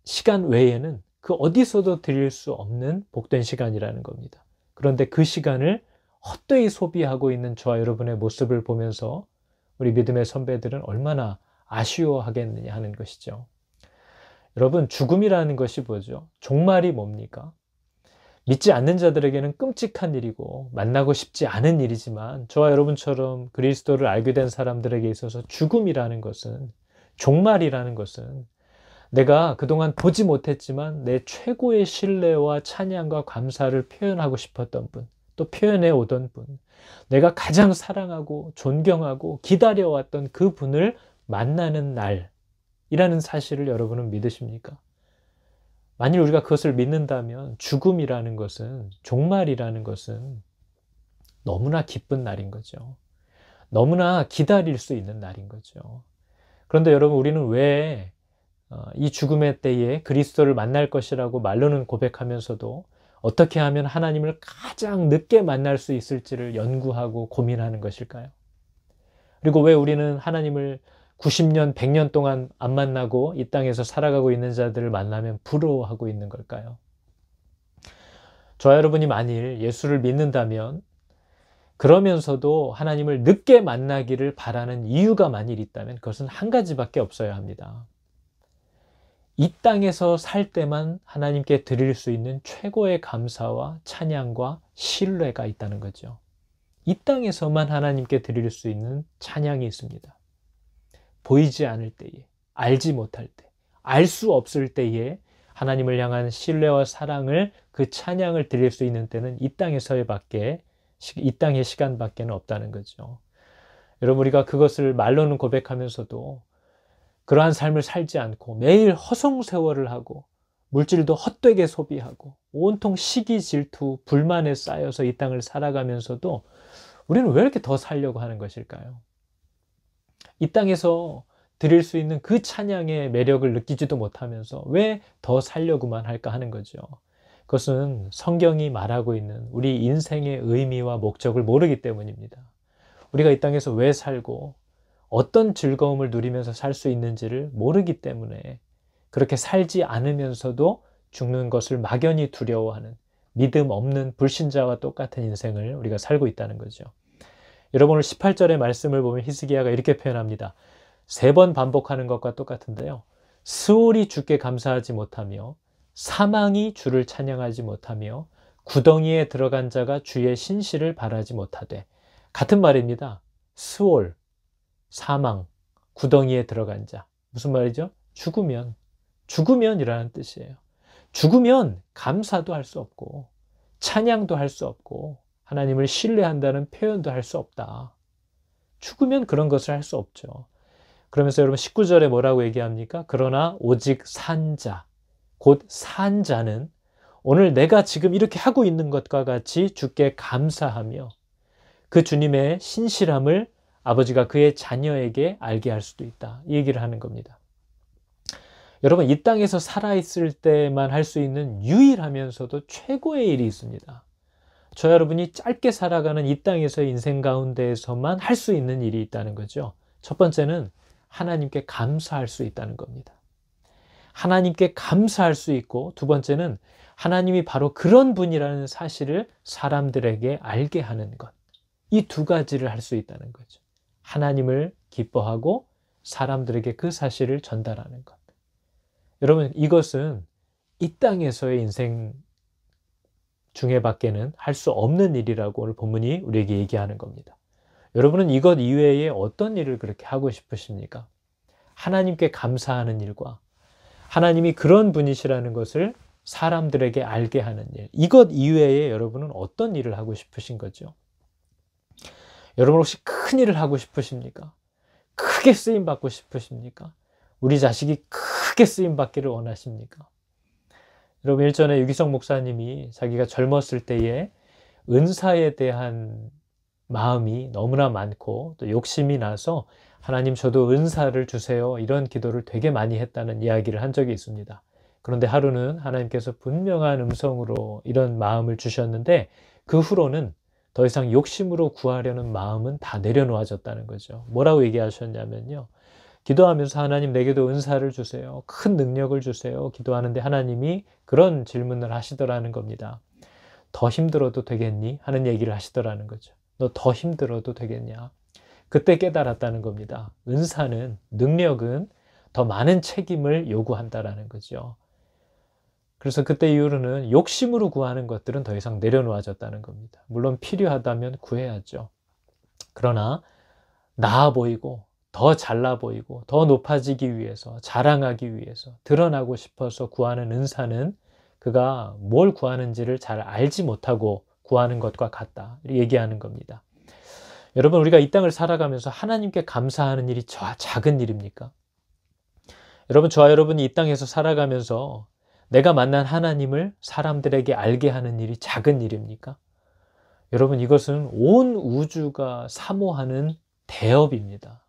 시간 외에는 그 어디서도 드릴 수 없는 복된 시간이라는 겁니다. 그런데 그 시간을 헛되이 소비하고 있는 저와 여러분의 모습을 보면서 우리 믿음의 선배들은 얼마나 아쉬워하겠느냐 하는 것이죠. 여러분, 죽음이라는 것이 뭐죠? 종말이 뭡니까? 믿지 않는 자들에게는 끔찍한 일이고 만나고 싶지 않은 일이지만 저와 여러분처럼 그리스도를 알게 된 사람들에게 있어서 죽음이라는 것은, 종말이라는 것은 내가 그동안 보지 못했지만 내 최고의 신뢰와 찬양과 감사를 표현하고 싶었던 분, 또 표현해 오던 분, 내가 가장 사랑하고 존경하고 기다려왔던 그 분을 만나는 날이라는 사실을 여러분은 믿으십니까? 만일 우리가 그것을 믿는다면 죽음이라는 것은, 종말이라는 것은 너무나 기쁜 날인 거죠. 너무나 기다릴 수 있는 날인 거죠. 그런데 여러분, 우리는 왜 이 죽음의 때에 그리스도를 만날 것이라고 말로는 고백하면서도 어떻게 하면 하나님을 가장 늦게 만날 수 있을지를 연구하고 고민하는 것일까요? 그리고 왜 우리는 하나님을 90년, 100년 동안 안 만나고 이 땅에서 살아가고 있는 자들을 만나면 부러워하고 있는 걸까요? 저와 여러분이 만일 예수를 믿는다면 그러면서도 하나님을 늦게 만나기를 바라는 이유가 만일 있다면 그것은 한 가지밖에 없어야 합니다. 이 땅에서 살 때만 하나님께 드릴 수 있는 최고의 감사와 찬양과 신뢰가 있다는 거죠. 이 땅에서만 하나님께 드릴 수 있는 찬양이 있습니다. 보이지 않을 때에, 알지 못할 때, 알 수 없을 때에 하나님을 향한 신뢰와 사랑을, 그 찬양을 드릴 수 있는 때는 이 땅의 시간밖에는 없다는 거죠. 여러분, 우리가 그것을 말로는 고백하면서도 그러한 삶을 살지 않고 매일 허송세월을 하고 물질도 헛되게 소비하고 온통 시기, 질투, 불만에 쌓여서 이 땅을 살아가면서도 우리는 왜 이렇게 더 살려고 하는 것일까요? 이 땅에서 드릴 수 있는 그 찬양의 매력을 느끼지도 못하면서 왜 더 살려고만 할까 하는 거죠. 그것은 성경이 말하고 있는 우리 인생의 의미와 목적을 모르기 때문입니다. 우리가 이 땅에서 왜 살고 어떤 즐거움을 누리면서 살 수 있는지를 모르기 때문에 그렇게 살지 않으면서도 죽는 것을 막연히 두려워하는 믿음 없는 불신자와 똑같은 인생을 우리가 살고 있다는 거죠. 여러분, 오늘 18절의 말씀을 보면 히스기야가 이렇게 표현합니다. 3번 반복하는 것과 똑같은데요. 스올이 주께 감사하지 못하며 사망이 주를 찬양하지 못하며 구덩이에 들어간 자가 주의 신실을 바라지 못하되. 같은 말입니다. 스올, 사망, 구덩이에 들어간 자. 무슨 말이죠? 죽으면이라는 뜻이에요. 죽으면 감사도 할 수 없고 찬양도 할 수 없고 하나님을 신뢰한다는 표현도 할 수 없다. 죽으면 그런 것을 할 수 없죠. 그러면서 여러분 19절에 뭐라고 얘기합니까? 그러나 오직 산 자, 곧 산 자는 오늘 내가 지금 이렇게 하고 있는 것과 같이 주께 감사하며 그 주님의 신실함을 아버지가 그의 자녀에게 알게 할 수도 있다. 이 얘기를 하는 겁니다. 여러분, 이 땅에서 살아있을 때만 할 수 있는 유일하면서도 최고의 일이 있습니다. 저 여러분이 짧게 살아가는 이 땅에서의 인생 가운데에서만 할 수 있는 일이 있다는 거죠. 첫 번째는 하나님께 감사할 수 있다는 겁니다. 하나님께 감사할 수 있고, 두 번째는 하나님이 바로 그런 분이라는 사실을 사람들에게 알게 하는 것. 이 두 가지를 할 수 있다는 거죠. 하나님을 기뻐하고 사람들에게 그 사실을 전달하는 것. 여러분, 이것은 이 땅에서의 인생 중에 밖에는 할 수 없는 일이라고 오늘 본문이 우리에게 얘기하는 겁니다. 여러분은 이것 이외에 어떤 일을 그렇게 하고 싶으십니까? 하나님께 감사하는 일과 하나님이 그런 분이시라는 것을 사람들에게 알게 하는 일, 이것 이외에 여러분은 어떤 일을 하고 싶으신 거죠? 여러분 혹시 큰 일을 하고 싶으십니까? 크게 쓰임받고 싶으십니까? 우리 자식이 크게 쓰임받기를 원하십니까? 여러분, 일전에 유기성 목사님이 자기가 젊었을 때에 은사에 대한 마음이 너무나 많고 또 욕심이 나서 하나님 저도 은사를 주세요, 이런 기도를 되게 많이 했다는 이야기를 한 적이 있습니다. 그런데 하루는 하나님께서 분명한 음성으로 이런 마음을 주셨는데 그 후로는 더 이상 욕심으로 구하려는 마음은 다 내려놓아졌다는 거죠. 뭐라고 얘기하셨냐면요, 기도하면서 하나님 내게도 은사를 주세요, 큰 능력을 주세요 기도하는데 하나님이 그런 질문을 하시더라는 겁니다. 더 힘들어도 되겠니? 하는 얘기를 하시더라는 거죠. 너 더 힘들어도 되겠냐? 그때 깨달았다는 겁니다. 은사는, 능력은 더 많은 책임을 요구한다라는 거죠. 그래서 그때 이후로는 욕심으로 구하는 것들은 더 이상 내려놓아졌다는 겁니다. 물론 필요하다면 구해야죠. 그러나 나아 보이고 더 잘나 보이고 더 높아지기 위해서, 자랑하기 위해서, 드러나고 싶어서 구하는 은사는 그가 뭘 구하는지를 잘 알지 못하고 구하는 것과 같다, 얘기하는 겁니다. 여러분, 우리가 이 땅을 살아가면서 하나님께 감사하는 일이 작은 일입니까? 여러분, 저와 여러분이 이 땅에서 살아가면서 내가 만난 하나님을 사람들에게 알게 하는 일이 작은 일입니까? 여러분, 이것은 온 우주가 사모하는 대업입니다.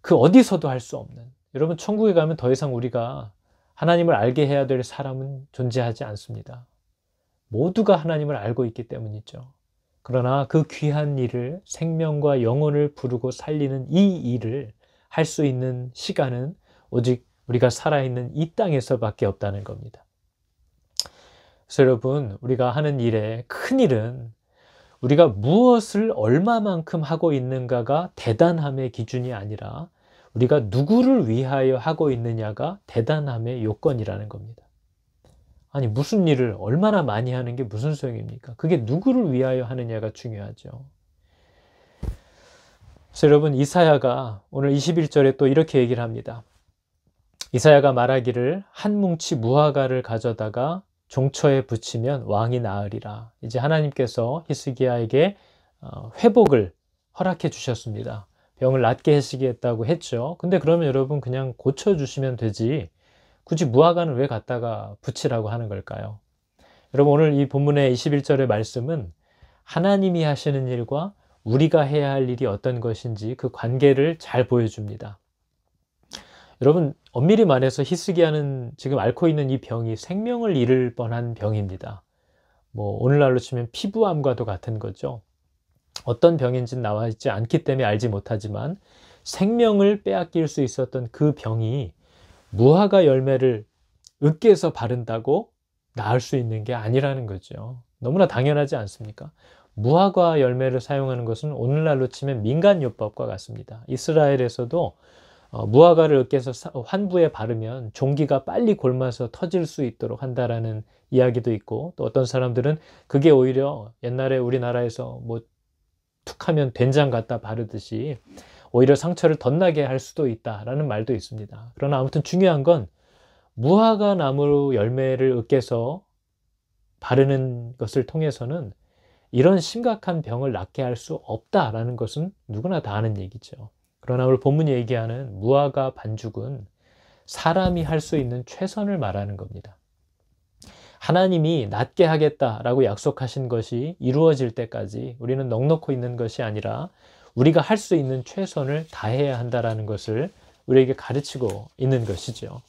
그 어디서도 할 수 없는, 여러분 천국에 가면 더 이상 우리가 하나님을 알게 해야 될 사람은 존재하지 않습니다. 모두가 하나님을 알고 있기 때문이죠. 그러나 그 귀한 일을, 생명과 영혼을 부르고 살리는 이 일을 할 수 있는 시간은 오직 우리가 살아있는 이 땅에서밖에 없다는 겁니다. 그래서 여러분, 우리가 하는 일의 큰 일은 우리가 무엇을 얼마만큼 하고 있는가가 대단함의 기준이 아니라 우리가 누구를 위하여 하고 있느냐가 대단함의 요건이라는 겁니다. 아니, 무슨 일을 얼마나 많이 하는 게 무슨 소용입니까? 그게 누구를 위하여 하느냐가 중요하죠. 그래서 여러분, 이사야가 오늘 21절에 또 이렇게 얘기를 합니다. 이사야가 말하기를 한 뭉치 무화과를 가져다가 종처에 붙이면 왕이 나으리라. 이제 하나님께서 히스기야에게 회복을 허락해 주셨습니다. 병을 낫게 하시겠다고 했죠. 근데 그러면 여러분 그냥 고쳐주시면 되지 굳이 무화과는 왜 갖다가 붙이라고 하는 걸까요? 여러분, 오늘 이 본문의 21절의 말씀은 하나님이 하시는 일과 우리가 해야 할 일이 어떤 것인지 그 관계를 잘 보여줍니다. 여러분, 엄밀히 말해서 히스기야는 지금 앓고 있는 이 병이 생명을 잃을 뻔한 병입니다. 오늘날로 치면 피부암과도 같은 거죠. 어떤 병인지는 나와 있지 않기 때문에 알지 못하지만 생명을 빼앗길 수 있었던 그 병이 무화과 열매를 으깨서 바른다고 나을 수 있는 게 아니라는 거죠. 너무나 당연하지 않습니까? 무화과 열매를 사용하는 것은 오늘날로 치면 민간요법과 같습니다. 이스라엘에서도 무화과를 으깨서 환부에 바르면 종기가 빨리 골마서 터질 수 있도록 한다라는 이야기도 있고, 또 어떤 사람들은 그게 오히려 옛날에 우리나라에서 툭 하면 된장 갖다 바르듯이 오히려 상처를 덧나게 할 수도 있다라는 말도 있습니다. 그러나 아무튼 중요한 건 무화과 나무 열매를 으깨서 바르는 것을 통해서는 이런 심각한 병을 낫게 할 수 없다라는 것은 누구나 다 아는 얘기죠. 그러나 오늘 본문이 얘기하는 무화과 반죽은 사람이 할 수 있는 최선을 말하는 겁니다. 하나님이 낫게 하겠다라고 약속하신 것이 이루어질 때까지 우리는 넋놓고 있는 것이 아니라 우리가 할 수 있는 최선을 다해야 한다는 것을 우리에게 가르치고 있는 것이죠.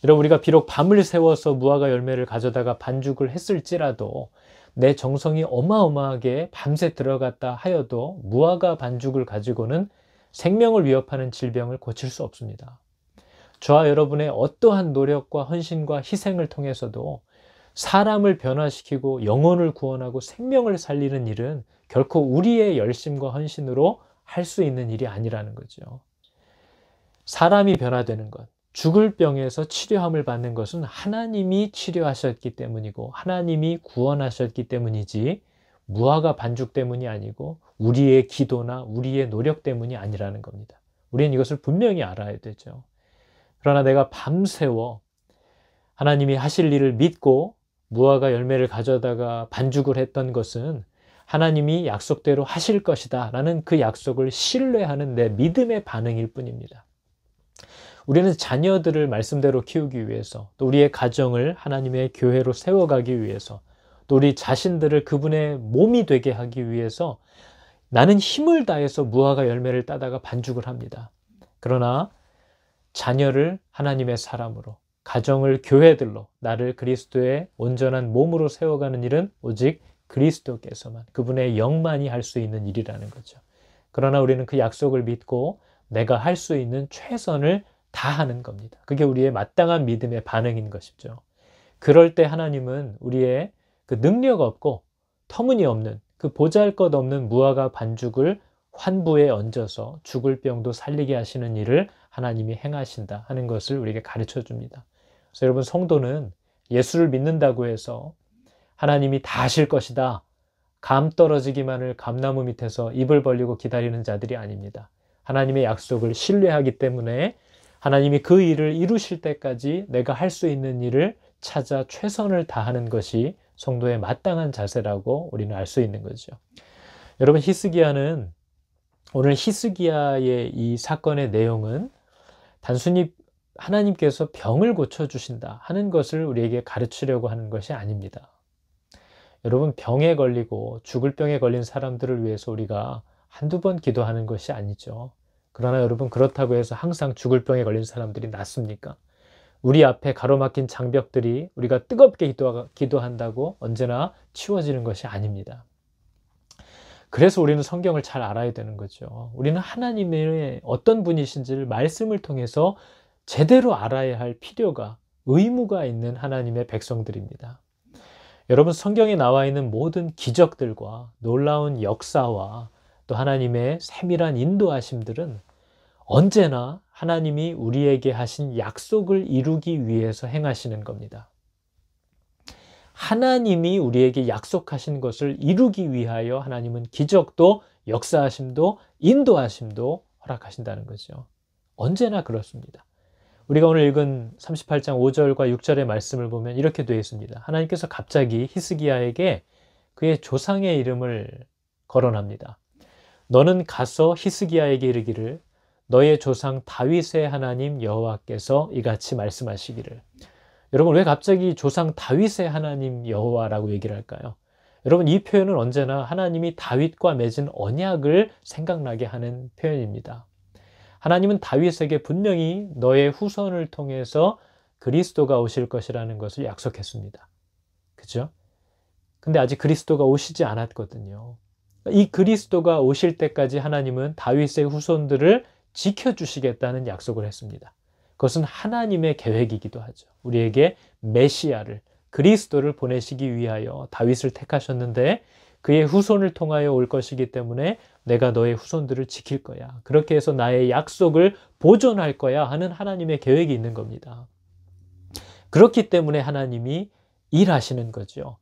여러분, 우리가 비록 밤을 새워서 무화과 열매를 가져다가 반죽을 했을지라도 내 정성이 어마어마하게 밤새 들어갔다 하여도 무화과 반죽을 가지고는 생명을 위협하는 질병을 고칠 수 없습니다. 저와 여러분의 어떠한 노력과 헌신과 희생을 통해서도 사람을 변화시키고 영혼을 구원하고 생명을 살리는 일은 결코 우리의 열심과 헌신으로 할 수 있는 일이 아니라는 거죠. 사람이 변화되는 것, 죽을 병에서 치료함을 받는 것은 하나님이 치료하셨기 때문이고 하나님이 구원하셨기 때문이지 무화과 반죽 때문이 아니고 우리의 기도나 우리의 노력 때문이 아니라는 겁니다. 우리는 이것을 분명히 알아야 되죠. 그러나 내가 밤새워 하나님이 하실 일을 믿고 무화과 열매를 가져다가 반죽을 했던 것은 하나님이 약속대로 하실 것이다 라는 그 약속을 신뢰하는 내 믿음의 반응일 뿐입니다. 우리는 자녀들을 말씀대로 키우기 위해서, 또 우리의 가정을 하나님의 교회로 세워가기 위해서, 또 우리 자신들을 그분의 몸이 되게 하기 위해서 나는 힘을 다해서 무화과 열매를 따다가 반죽을 합니다. 그러나 자녀를 하나님의 사람으로, 가정을 교회들로, 나를 그리스도의 온전한 몸으로 세워가는 일은 오직 그리스도께서만, 그분의 영만이 할 수 있는 일이라는 거죠. 그러나 우리는 그 약속을 믿고 내가 할 수 있는 최선을 다하는 겁니다. 그게 우리의 마땅한 믿음의 반응인 것이죠. 그럴 때 하나님은 우리의 그 능력 없고 터무니없는 그 보잘것없는 무화과 반죽을 환부에 얹어서 죽을 병도 살리게 하시는 일을 하나님이 행하신다 하는 것을 우리에게 가르쳐 줍니다. 그래서 여러분, 성도는 예수를 믿는다고 해서 하나님이 다 하실 것이다, 감 떨어지기만을 감나무 밑에서 입을 벌리고 기다리는 자들이 아닙니다. 하나님의 약속을 신뢰하기 때문에 하나님이 그 일을 이루실 때까지 내가 할 수 있는 일을 찾아 최선을 다하는 것이 성도의 마땅한 자세라고 우리는 알 수 있는 거죠. 여러분, 히스기야는, 오늘 히스기야의 이 사건의 내용은 단순히 하나님께서 병을 고쳐주신다 하는 것을 우리에게 가르치려고 하는 것이 아닙니다. 여러분, 병에 걸리고 죽을 병에 걸린 사람들을 위해서 우리가 한두 번 기도하는 것이 아니죠. 그러나 여러분, 그렇다고 해서 항상 죽을 병에 걸린 사람들이 낫습니까? 우리 앞에 가로막힌 장벽들이 우리가 뜨겁게 기도한다고 언제나 치워지는 것이 아닙니다. 그래서 우리는 성경을 잘 알아야 되는 거죠. 우리는 하나님의 어떤 분이신지를 말씀을 통해서 제대로 알아야 할 필요가, 의무가 있는 하나님의 백성들입니다. 여러분, 성경에 나와 있는 모든 기적들과 놀라운 역사와 또 하나님의 세밀한 인도하심들은 언제나 하나님이 우리에게 하신 약속을 이루기 위해서 행하시는 겁니다. 하나님이 우리에게 약속하신 것을 이루기 위하여 하나님은 기적도 역사하심도 인도하심도 허락하신다는 거죠. 언제나 그렇습니다. 우리가 오늘 읽은 38장 5절과 6절의 말씀을 보면 이렇게 되어 있습니다. 하나님께서 갑자기 히스기야에게 그의 조상의 이름을 거론합니다. 너는 가서 히스기야에게 이르기를 너의 조상 다윗의 하나님 여호와께서 이같이 말씀하시기를. 여러분, 왜 갑자기 조상 다윗의 하나님 여호와라고 얘기를 할까요? 여러분, 이 표현은 언제나 하나님이 다윗과 맺은 언약을 생각나게 하는 표현입니다. 하나님은 다윗에게 분명히 너의 후손을 통해서 그리스도가 오실 것이라는 것을 약속했습니다. 그죠? 근데 아직 그리스도가 오시지 않았거든요. 이 그리스도가 오실 때까지 하나님은 다윗의 후손들을 지켜주시겠다는 약속을 했습니다. 그것은 하나님의 계획이기도 하죠. 우리에게 메시아를, 그리스도를 보내시기 위하여 다윗을 택하셨는데 그의 후손을 통하여 올 것이기 때문에 내가 너의 후손들을 지킬 거야. 그렇게 해서 나의 약속을 보존할 거야 하는 하나님의 계획이 있는 겁니다. 그렇기 때문에 하나님이 일하시는 거죠.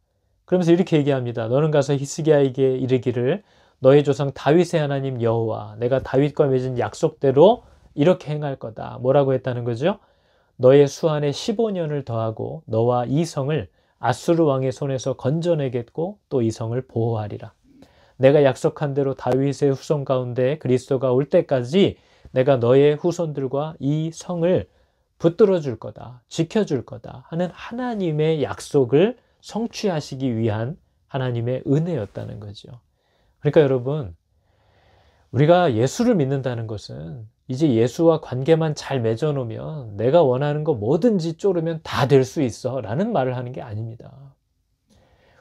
그러면서 이렇게 얘기합니다. 너는 가서 히스기야에게 이르기를 너의 조상 다윗의 하나님 여호와 내가 다윗과 맺은 약속대로 이렇게 행할 거다. 뭐라고 했다는 거죠? 너의 수한에 15년을 더하고 너와 이 성을 아수르 왕의 손에서 건져내겠고 또 이 성을 보호하리라. 내가 약속한 대로 다윗의 후손 가운데 그리스도가 올 때까지 내가 너의 후손들과 이 성을 붙들어 줄 거다. 지켜줄 거다 하는 하나님의 약속을 성취하시기 위한 하나님의 은혜였다는 거죠. 그러니까 여러분, 우리가 예수를 믿는다는 것은 이제 예수와 관계만 잘 맺어놓으면 내가 원하는 거 뭐든지 쪼르면 다 될 수 있어 라는 말을 하는 게 아닙니다.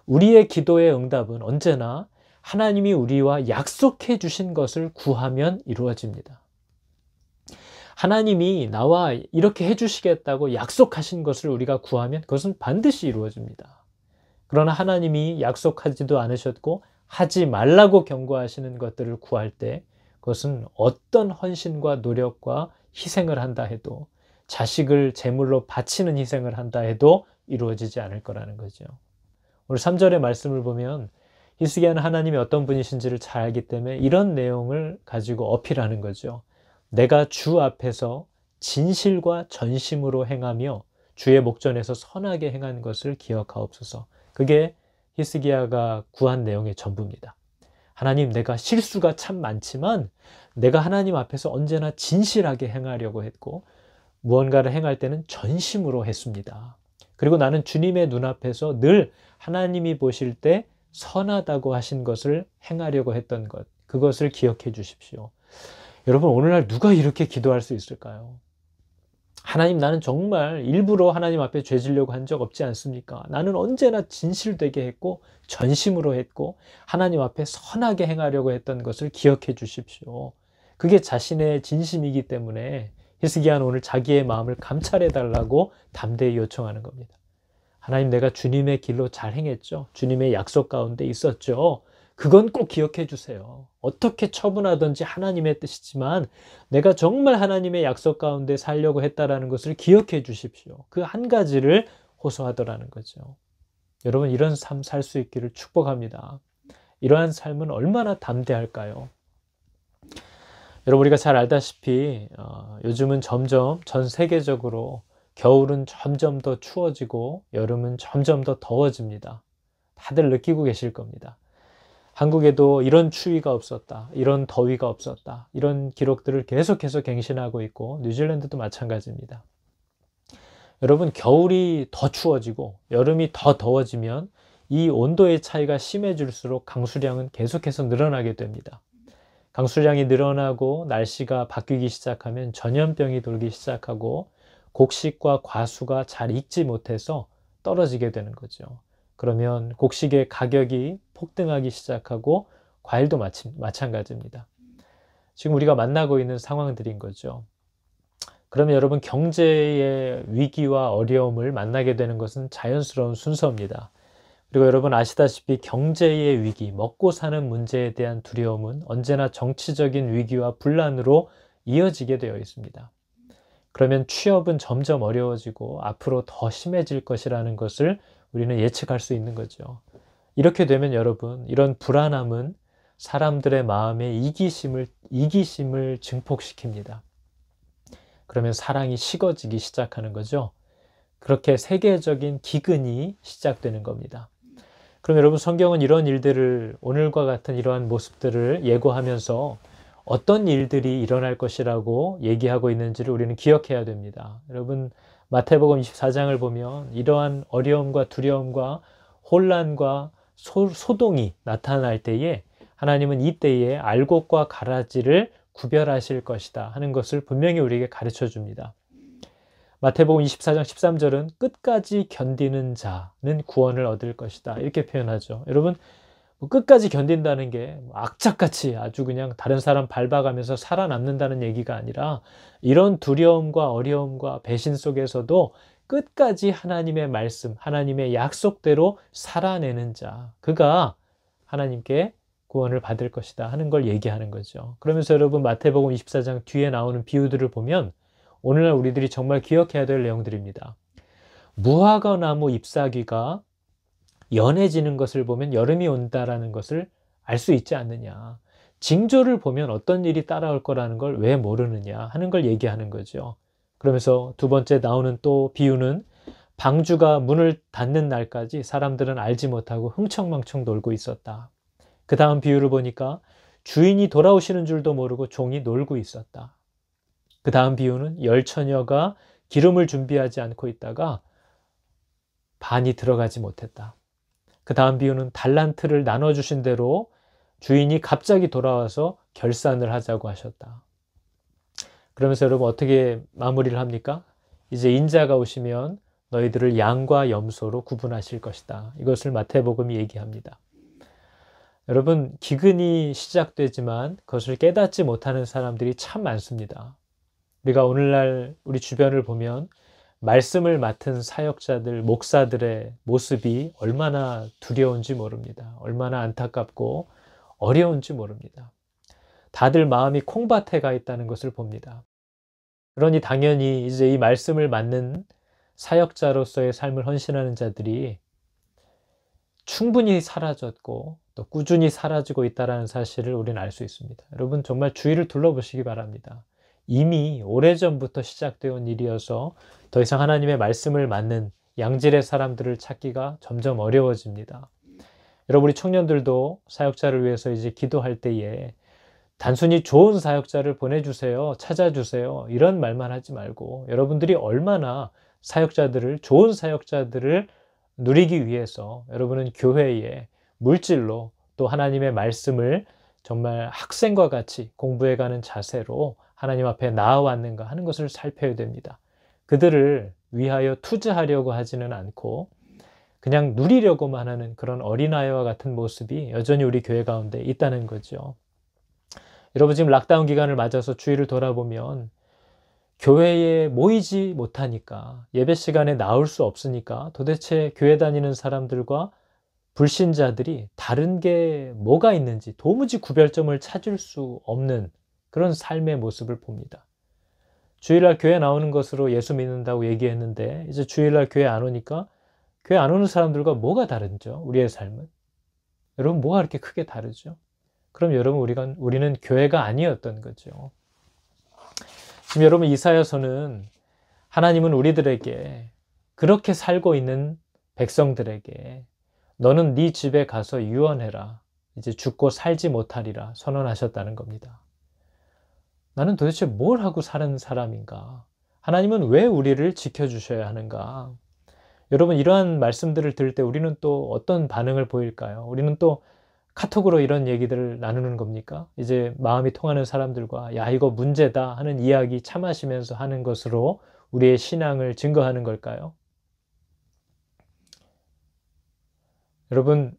우리의 기도의 응답은 언제나 하나님이 우리와 약속해 주신 것을 구하면 이루어집니다. 하나님이 나와 이렇게 해주시겠다고 약속하신 것을 우리가 구하면 그것은 반드시 이루어집니다. 그러나 하나님이 약속하지도 않으셨고 하지 말라고 경고하시는 것들을 구할 때 그것은 어떤 헌신과 노력과 희생을 한다 해도, 자식을 제물로 바치는 희생을 한다 해도 이루어지지 않을 거라는 거죠. 오늘 3절의 말씀을 보면 히스기야는 하나님이 어떤 분이신지를 잘 알기 때문에 이런 내용을 가지고 어필하는 거죠. 내가 주 앞에서 진실과 전심으로 행하며 주의 목전에서 선하게 행한 것을 기억하옵소서. 그게 히스기야가 구한 내용의 전부입니다. 하나님, 내가 실수가 참 많지만 내가 하나님 앞에서 언제나 진실하게 행하려고 했고 무언가를 행할 때는 전심으로 했습니다. 그리고 나는 주님의 눈앞에서 늘 하나님이 보실 때 선하다고 하신 것을 행하려고 했던 것, 그것을 기억해 주십시오. 여러분, 오늘날 누가 이렇게 기도할 수 있을까요? 하나님, 나는 정말 일부러 하나님 앞에 죄 지려고 한 적 없지 않습니까? 나는 언제나 진실되게 했고 전심으로 했고 하나님 앞에 선하게 행하려고 했던 것을 기억해 주십시오. 그게 자신의 진심이기 때문에 히스기야는 오늘 자기의 마음을 감찰해 달라고 담대히 요청하는 겁니다. 하나님, 내가 주님의 길로 잘 행했죠. 주님의 약속 가운데 있었죠. 그건 꼭 기억해 주세요. 어떻게 처분하든지 하나님의 뜻이지만 내가 정말 하나님의 약속 가운데 살려고 했다라는 것을 기억해 주십시오. 그 한 가지를 호소하더라는 거죠. 여러분, 이런 삶 살 수 있기를 축복합니다. 이러한 삶은 얼마나 담대할까요? 여러분, 우리가 잘 알다시피 요즘은 점점 전 세계적으로 겨울은 점점 더 추워지고 여름은 점점 더 더워집니다. 다들 느끼고 계실 겁니다. 한국에도 이런 추위가 없었다, 이런 더위가 없었다, 이런 기록들을 계속해서 갱신하고 있고 뉴질랜드도 마찬가지입니다. 여러분, 겨울이 더 추워지고 여름이 더 더워지면 이 온도의 차이가 심해질수록 강수량은 계속해서 늘어나게 됩니다. 강수량이 늘어나고 날씨가 바뀌기 시작하면 전염병이 돌기 시작하고 곡식과 과수가 잘 익지 못해서 떨어지게 되는 거죠. 그러면 곡식의 가격이 폭등하기 시작하고 과일도 마찬가지입니다. 지금 우리가 만나고 있는 상황들인 거죠. 그러면 여러분, 경제의 위기와 어려움을 만나게 되는 것은 자연스러운 순서입니다. 그리고 여러분 아시다시피 경제의 위기, 먹고 사는 문제에 대한 두려움은 언제나 정치적인 위기와 분란으로 이어지게 되어 있습니다. 그러면 취업은 점점 어려워지고 앞으로 더 심해질 것이라는 것을 우리는 예측할 수 있는 거죠. 이렇게 되면 여러분, 이런 불안함은 사람들의 마음에 이기심을 증폭시킵니다. 그러면 사랑이 식어지기 시작하는 거죠. 그렇게 세계적인 기근이 시작되는 겁니다. 그럼 여러분, 성경은 이런 일들을, 오늘과 같은 이러한 모습들을 예고하면서 어떤 일들이 일어날 것이라고 얘기하고 있는지를 우리는 기억해야 됩니다. 여러분, 마태복음 24장을 보면 이러한 어려움과 두려움과 혼란과 소동이 나타날 때에 하나님은 이 때에 알곡과 가라지를 구별하실 것이다 하는 것을 분명히 우리에게 가르쳐 줍니다. 마태복음 24장 13절은 끝까지 견디는 자는 구원을 얻을 것이다, 이렇게 표현하죠. 여러분, 끝까지 견딘다는 게 악착같이 아주 그냥 다른 사람 밟아가면서 살아남는다는 얘기가 아니라, 이런 두려움과 어려움과 배신 속에서도 끝까지 하나님의 말씀, 하나님의 약속대로 살아내는 자, 그가 하나님께 구원을 받을 것이다 하는 걸 얘기하는 거죠. 그러면서 여러분, 마태복음 24장 뒤에 나오는 비유들을 보면 오늘날 우리들이 정말 기억해야 될 내용들입니다. 무화과 나무 잎사귀가 연해지는 것을 보면 여름이 온다라는 것을 알 수 있지 않느냐. 징조를 보면 어떤 일이 따라올 거라는 걸 왜 모르느냐 하는 걸 얘기하는 거죠. 그러면서 두 번째 나오는 또 비유는 방주가 문을 닫는 날까지 사람들은 알지 못하고 흥청망청 놀고 있었다. 그 다음 비유를 보니까 주인이 돌아오시는 줄도 모르고 종이 놀고 있었다. 그 다음 비유는 열처녀가 기름을 준비하지 않고 있다가 반이 들어가지 못했다. 그 다음 비유는 달란트를 나눠주신 대로 주인이 갑자기 돌아와서 결산을 하자고 하셨다. 그러면서 여러분 어떻게 마무리를 합니까? 이제 인자가 오시면 너희들을 양과 염소로 구분하실 것이다. 이것을 마태복음이 얘기합니다. 여러분, 기근이 시작되지만 그것을 깨닫지 못하는 사람들이 참 많습니다. 우리가 오늘날 우리 주변을 보면 말씀을 맡은 사역자들, 목사들의 모습이 얼마나 두려운지 모릅니다. 얼마나 안타깝고 어려운지 모릅니다. 다들 마음이 콩밭에 가 있다는 것을 봅니다. 그러니 당연히 이제 이 말씀을 맡는 사역자로서의 삶을 헌신하는 자들이 충분히 사라졌고 또 꾸준히 사라지고 있다는 사실을 우리는 알 수 있습니다. 여러분, 정말 주위를 둘러보시기 바랍니다. 이미 오래전부터 시작되어 온 일이어서 더 이상 하나님의 말씀을 맡는 양질의 사람들을 찾기가 점점 어려워집니다. 여러분, 우리 청년들도 사역자를 위해서 이제 기도할 때에 단순히 좋은 사역자를 보내주세요, 찾아주세요, 이런 말만 하지 말고 여러분들이 얼마나 사역자들을, 좋은 사역자들을 누리기 위해서 여러분은 교회에 물질로 또 하나님의 말씀을 정말 학생과 같이 공부해가는 자세로 하나님 앞에 나아왔는가 하는 것을 살펴야 됩니다. 그들을 위하여 투자하려고 하지는 않고 그냥 누리려고만 하는 그런 어린아이와 같은 모습이 여전히 우리 교회 가운데 있다는 거죠. 여러분, 지금 락다운 기간을 맞아서 주위를 돌아보면 교회에 모이지 못하니까, 예배 시간에 나올 수 없으니까 도대체 교회 다니는 사람들과 불신자들이 다른 게 뭐가 있는지 도무지 구별점을 찾을 수 없는 그런 삶의 모습을 봅니다. 주일날 교회 나오는 것으로 예수 믿는다고 얘기했는데 이제 주일날 교회 안 오니까 교회 안 오는 사람들과 뭐가 다른죠? 우리의 삶은? 여러분, 뭐가 그렇게 크게 다르죠? 그럼 여러분, 우리는 교회가 아니었던 거죠. 지금 여러분, 이사야서는 하나님은 우리들에게, 그렇게 살고 있는 백성들에게 너는 네 집에 가서 유언해라. 이제 죽고 살지 못하리라 선언하셨다는 겁니다. 나는 도대체 뭘 하고 사는 사람인가? 하나님은 왜 우리를 지켜주셔야 하는가? 여러분, 이러한 말씀들을 들을 때 우리는 또 어떤 반응을 보일까요? 우리는 또 카톡으로 이런 얘기들을 나누는 겁니까? 이제 마음이 통하는 사람들과 야, 이거 문제다 하는 이야기 차 마시면서 하는 것으로 우리의 신앙을 증거하는 걸까요? 여러분,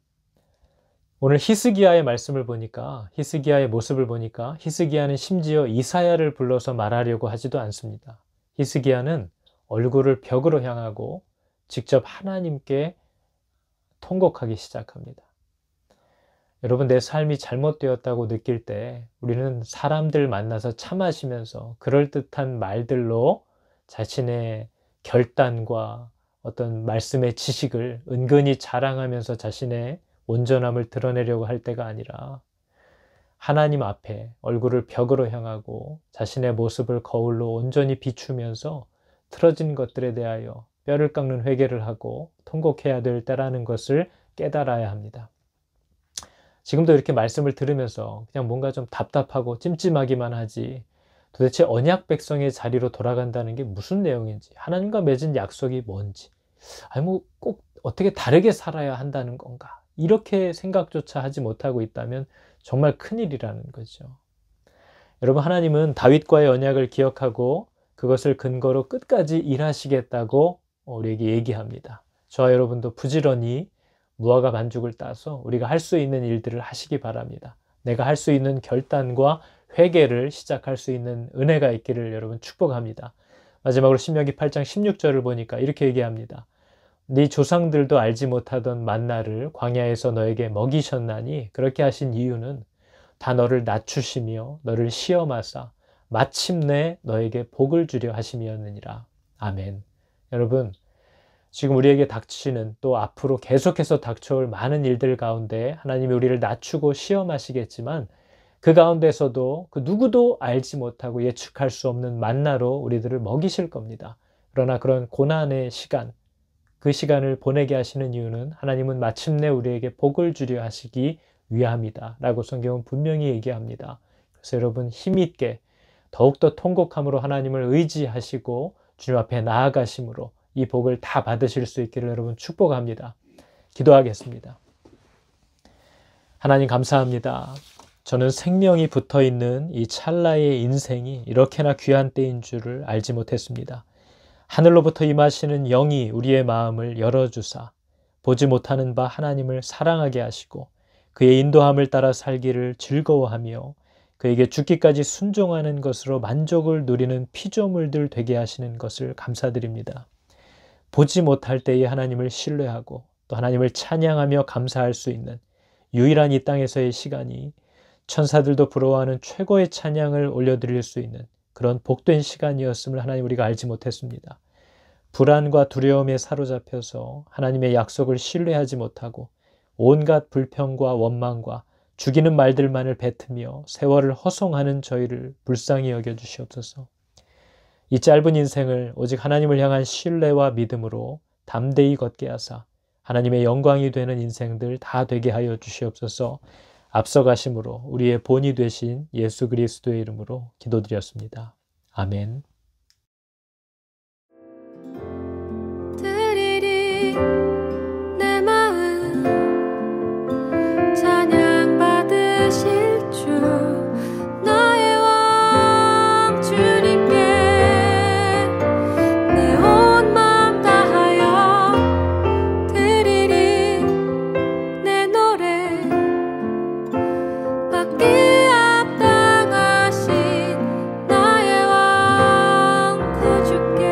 오늘 히스기야의 말씀을 보니까, 히스기야의 모습을 보니까 히스기야는 심지어 이사야를 불러서 말하려고 하지도 않습니다. 히스기야는 얼굴을 벽으로 향하고 직접 하나님께 통곡하기 시작합니다. 여러분, 내 삶이 잘못되었다고 느낄 때 우리는 사람들 만나서 차 마시면서 그럴듯한 말들로 자신의 결단과 어떤 말씀의 지식을 은근히 자랑하면서 자신의 온전함을 드러내려고 할 때가 아니라 하나님 앞에 얼굴을 벽으로 향하고 자신의 모습을 거울로 온전히 비추면서 틀어진 것들에 대하여 뼈를 깎는 회개를 하고 통곡해야 될 때라는 것을 깨달아야 합니다. 지금도 이렇게 말씀을 들으면서 그냥 뭔가 좀 답답하고 찜찜하기만 하지, 도대체 언약 백성의 자리로 돌아간다는 게 무슨 내용인지, 하나님과 맺은 약속이 뭔지, 아니 뭐 꼭 어떻게 다르게 살아야 한다는 건가, 이렇게 생각조차 하지 못하고 있다면 정말 큰일이라는 거죠. 여러분, 하나님은 다윗과의 언약을 기억하고 그것을 근거로 끝까지 일하시겠다고 우리에게 얘기합니다. 저와 여러분도 부지런히 무화과 반죽을 따서 우리가 할 수 있는 일들을 하시기 바랍니다. 내가 할 수 있는 결단과 회개를 시작할 수 있는 은혜가 있기를 여러분 축복합니다. 마지막으로 신명기 8장 16절을 보니까 이렇게 얘기합니다. 네 조상들도 알지 못하던 만나를 광야에서 너에게 먹이셨나니 그렇게 하신 이유는 다 너를 낮추시며 너를 시험하사 마침내 너에게 복을 주려 하심이었느니라. 아멘. 여러분, 지금 우리에게 닥치는, 또 앞으로 계속해서 닥쳐올 많은 일들 가운데 하나님이 우리를 낮추고 시험하시겠지만 그 가운데서도 그 누구도 알지 못하고 예측할 수 없는 만나로 우리들을 먹이실 겁니다. 그러나 그런 고난의 시간, 그 시간을 보내게 하시는 이유는 하나님은 마침내 우리에게 복을 주려 하시기 위함이다 라고 성경은 분명히 얘기합니다. 그래서 여러분, 힘있게 더욱더 통곡함으로 하나님을 의지하시고 주님 앞에 나아가심으로 이 복을 다 받으실 수 있기를 여러분 축복합니다. 기도하겠습니다. 하나님, 감사합니다. 저는 생명이 붙어있는 이 찰나의 인생이 이렇게나 귀한 때인 줄을 알지 못했습니다. 하늘로부터 임하시는 영이 우리의 마음을 열어주사 보지 못하는 바 하나님을 사랑하게 하시고 그의 인도함을 따라 살기를 즐거워하며 그에게 죽기까지 순종하는 것으로 만족을 누리는 피조물들 되게 하시는 것을 감사드립니다. 보지 못할 때에 하나님을 신뢰하고 또 하나님을 찬양하며 감사할 수 있는 유일한 이 땅에서의 시간이 천사들도 부러워하는 최고의 찬양을 올려드릴 수 있는 그런 복된 시간이었음을 하나님 우리가 알지 못했습니다. 불안과 두려움에 사로잡혀서 하나님의 약속을 신뢰하지 못하고 온갖 불평과 원망과 죽이는 말들만을 뱉으며 세월을 허송하는 저희를 불쌍히 여겨주시옵소서. 이 짧은 인생을 오직 하나님을 향한 신뢰와 믿음으로 담대히 걷게 하사 하나님의 영광이 되는 인생들 다 되게 하여 주시옵소서. 앞서가심으로 우리의 본이 되신 예수 그리스도의 이름으로 기도드렸습니다. 아멘. 드리리 내 마음 찬양 받으실 주 나의 왕 주님께 내 온 마음 다하여 드리리 내 노래 받기 합당하신 나의 왕 구주께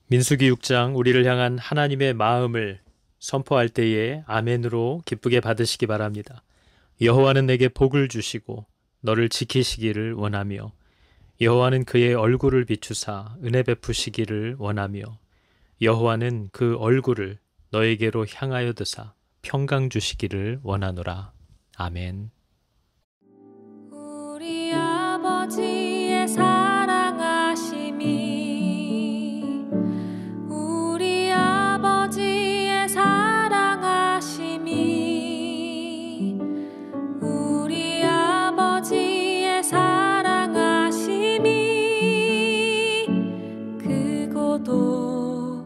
민수기 6장 우리를 향한 하나님의 마음을 선포할 때에 아멘으로 기쁘게 받으시기 바랍니다. 여호와는 내게 복을 주시고 너를 지키시기를 원하며 여호와는 그의 얼굴을 비추사 은혜 베푸시기를 원하며 여호와는 그 얼굴을 너에게로 향하여 드사 평강 주시기를 원하노라. 아멘. 우리 아버지의 사랑하심이 우리 아버지의 사랑하심이 우리 아버지의 사랑하심이 크고도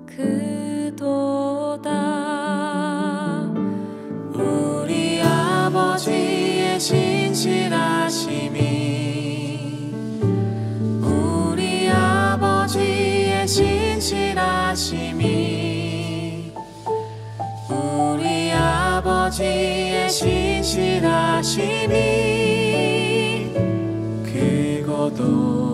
크도다. 우리 아버지의 신실하심이 우리 아버지의 신실하심이 우리 아버지의 신실하심이 크고도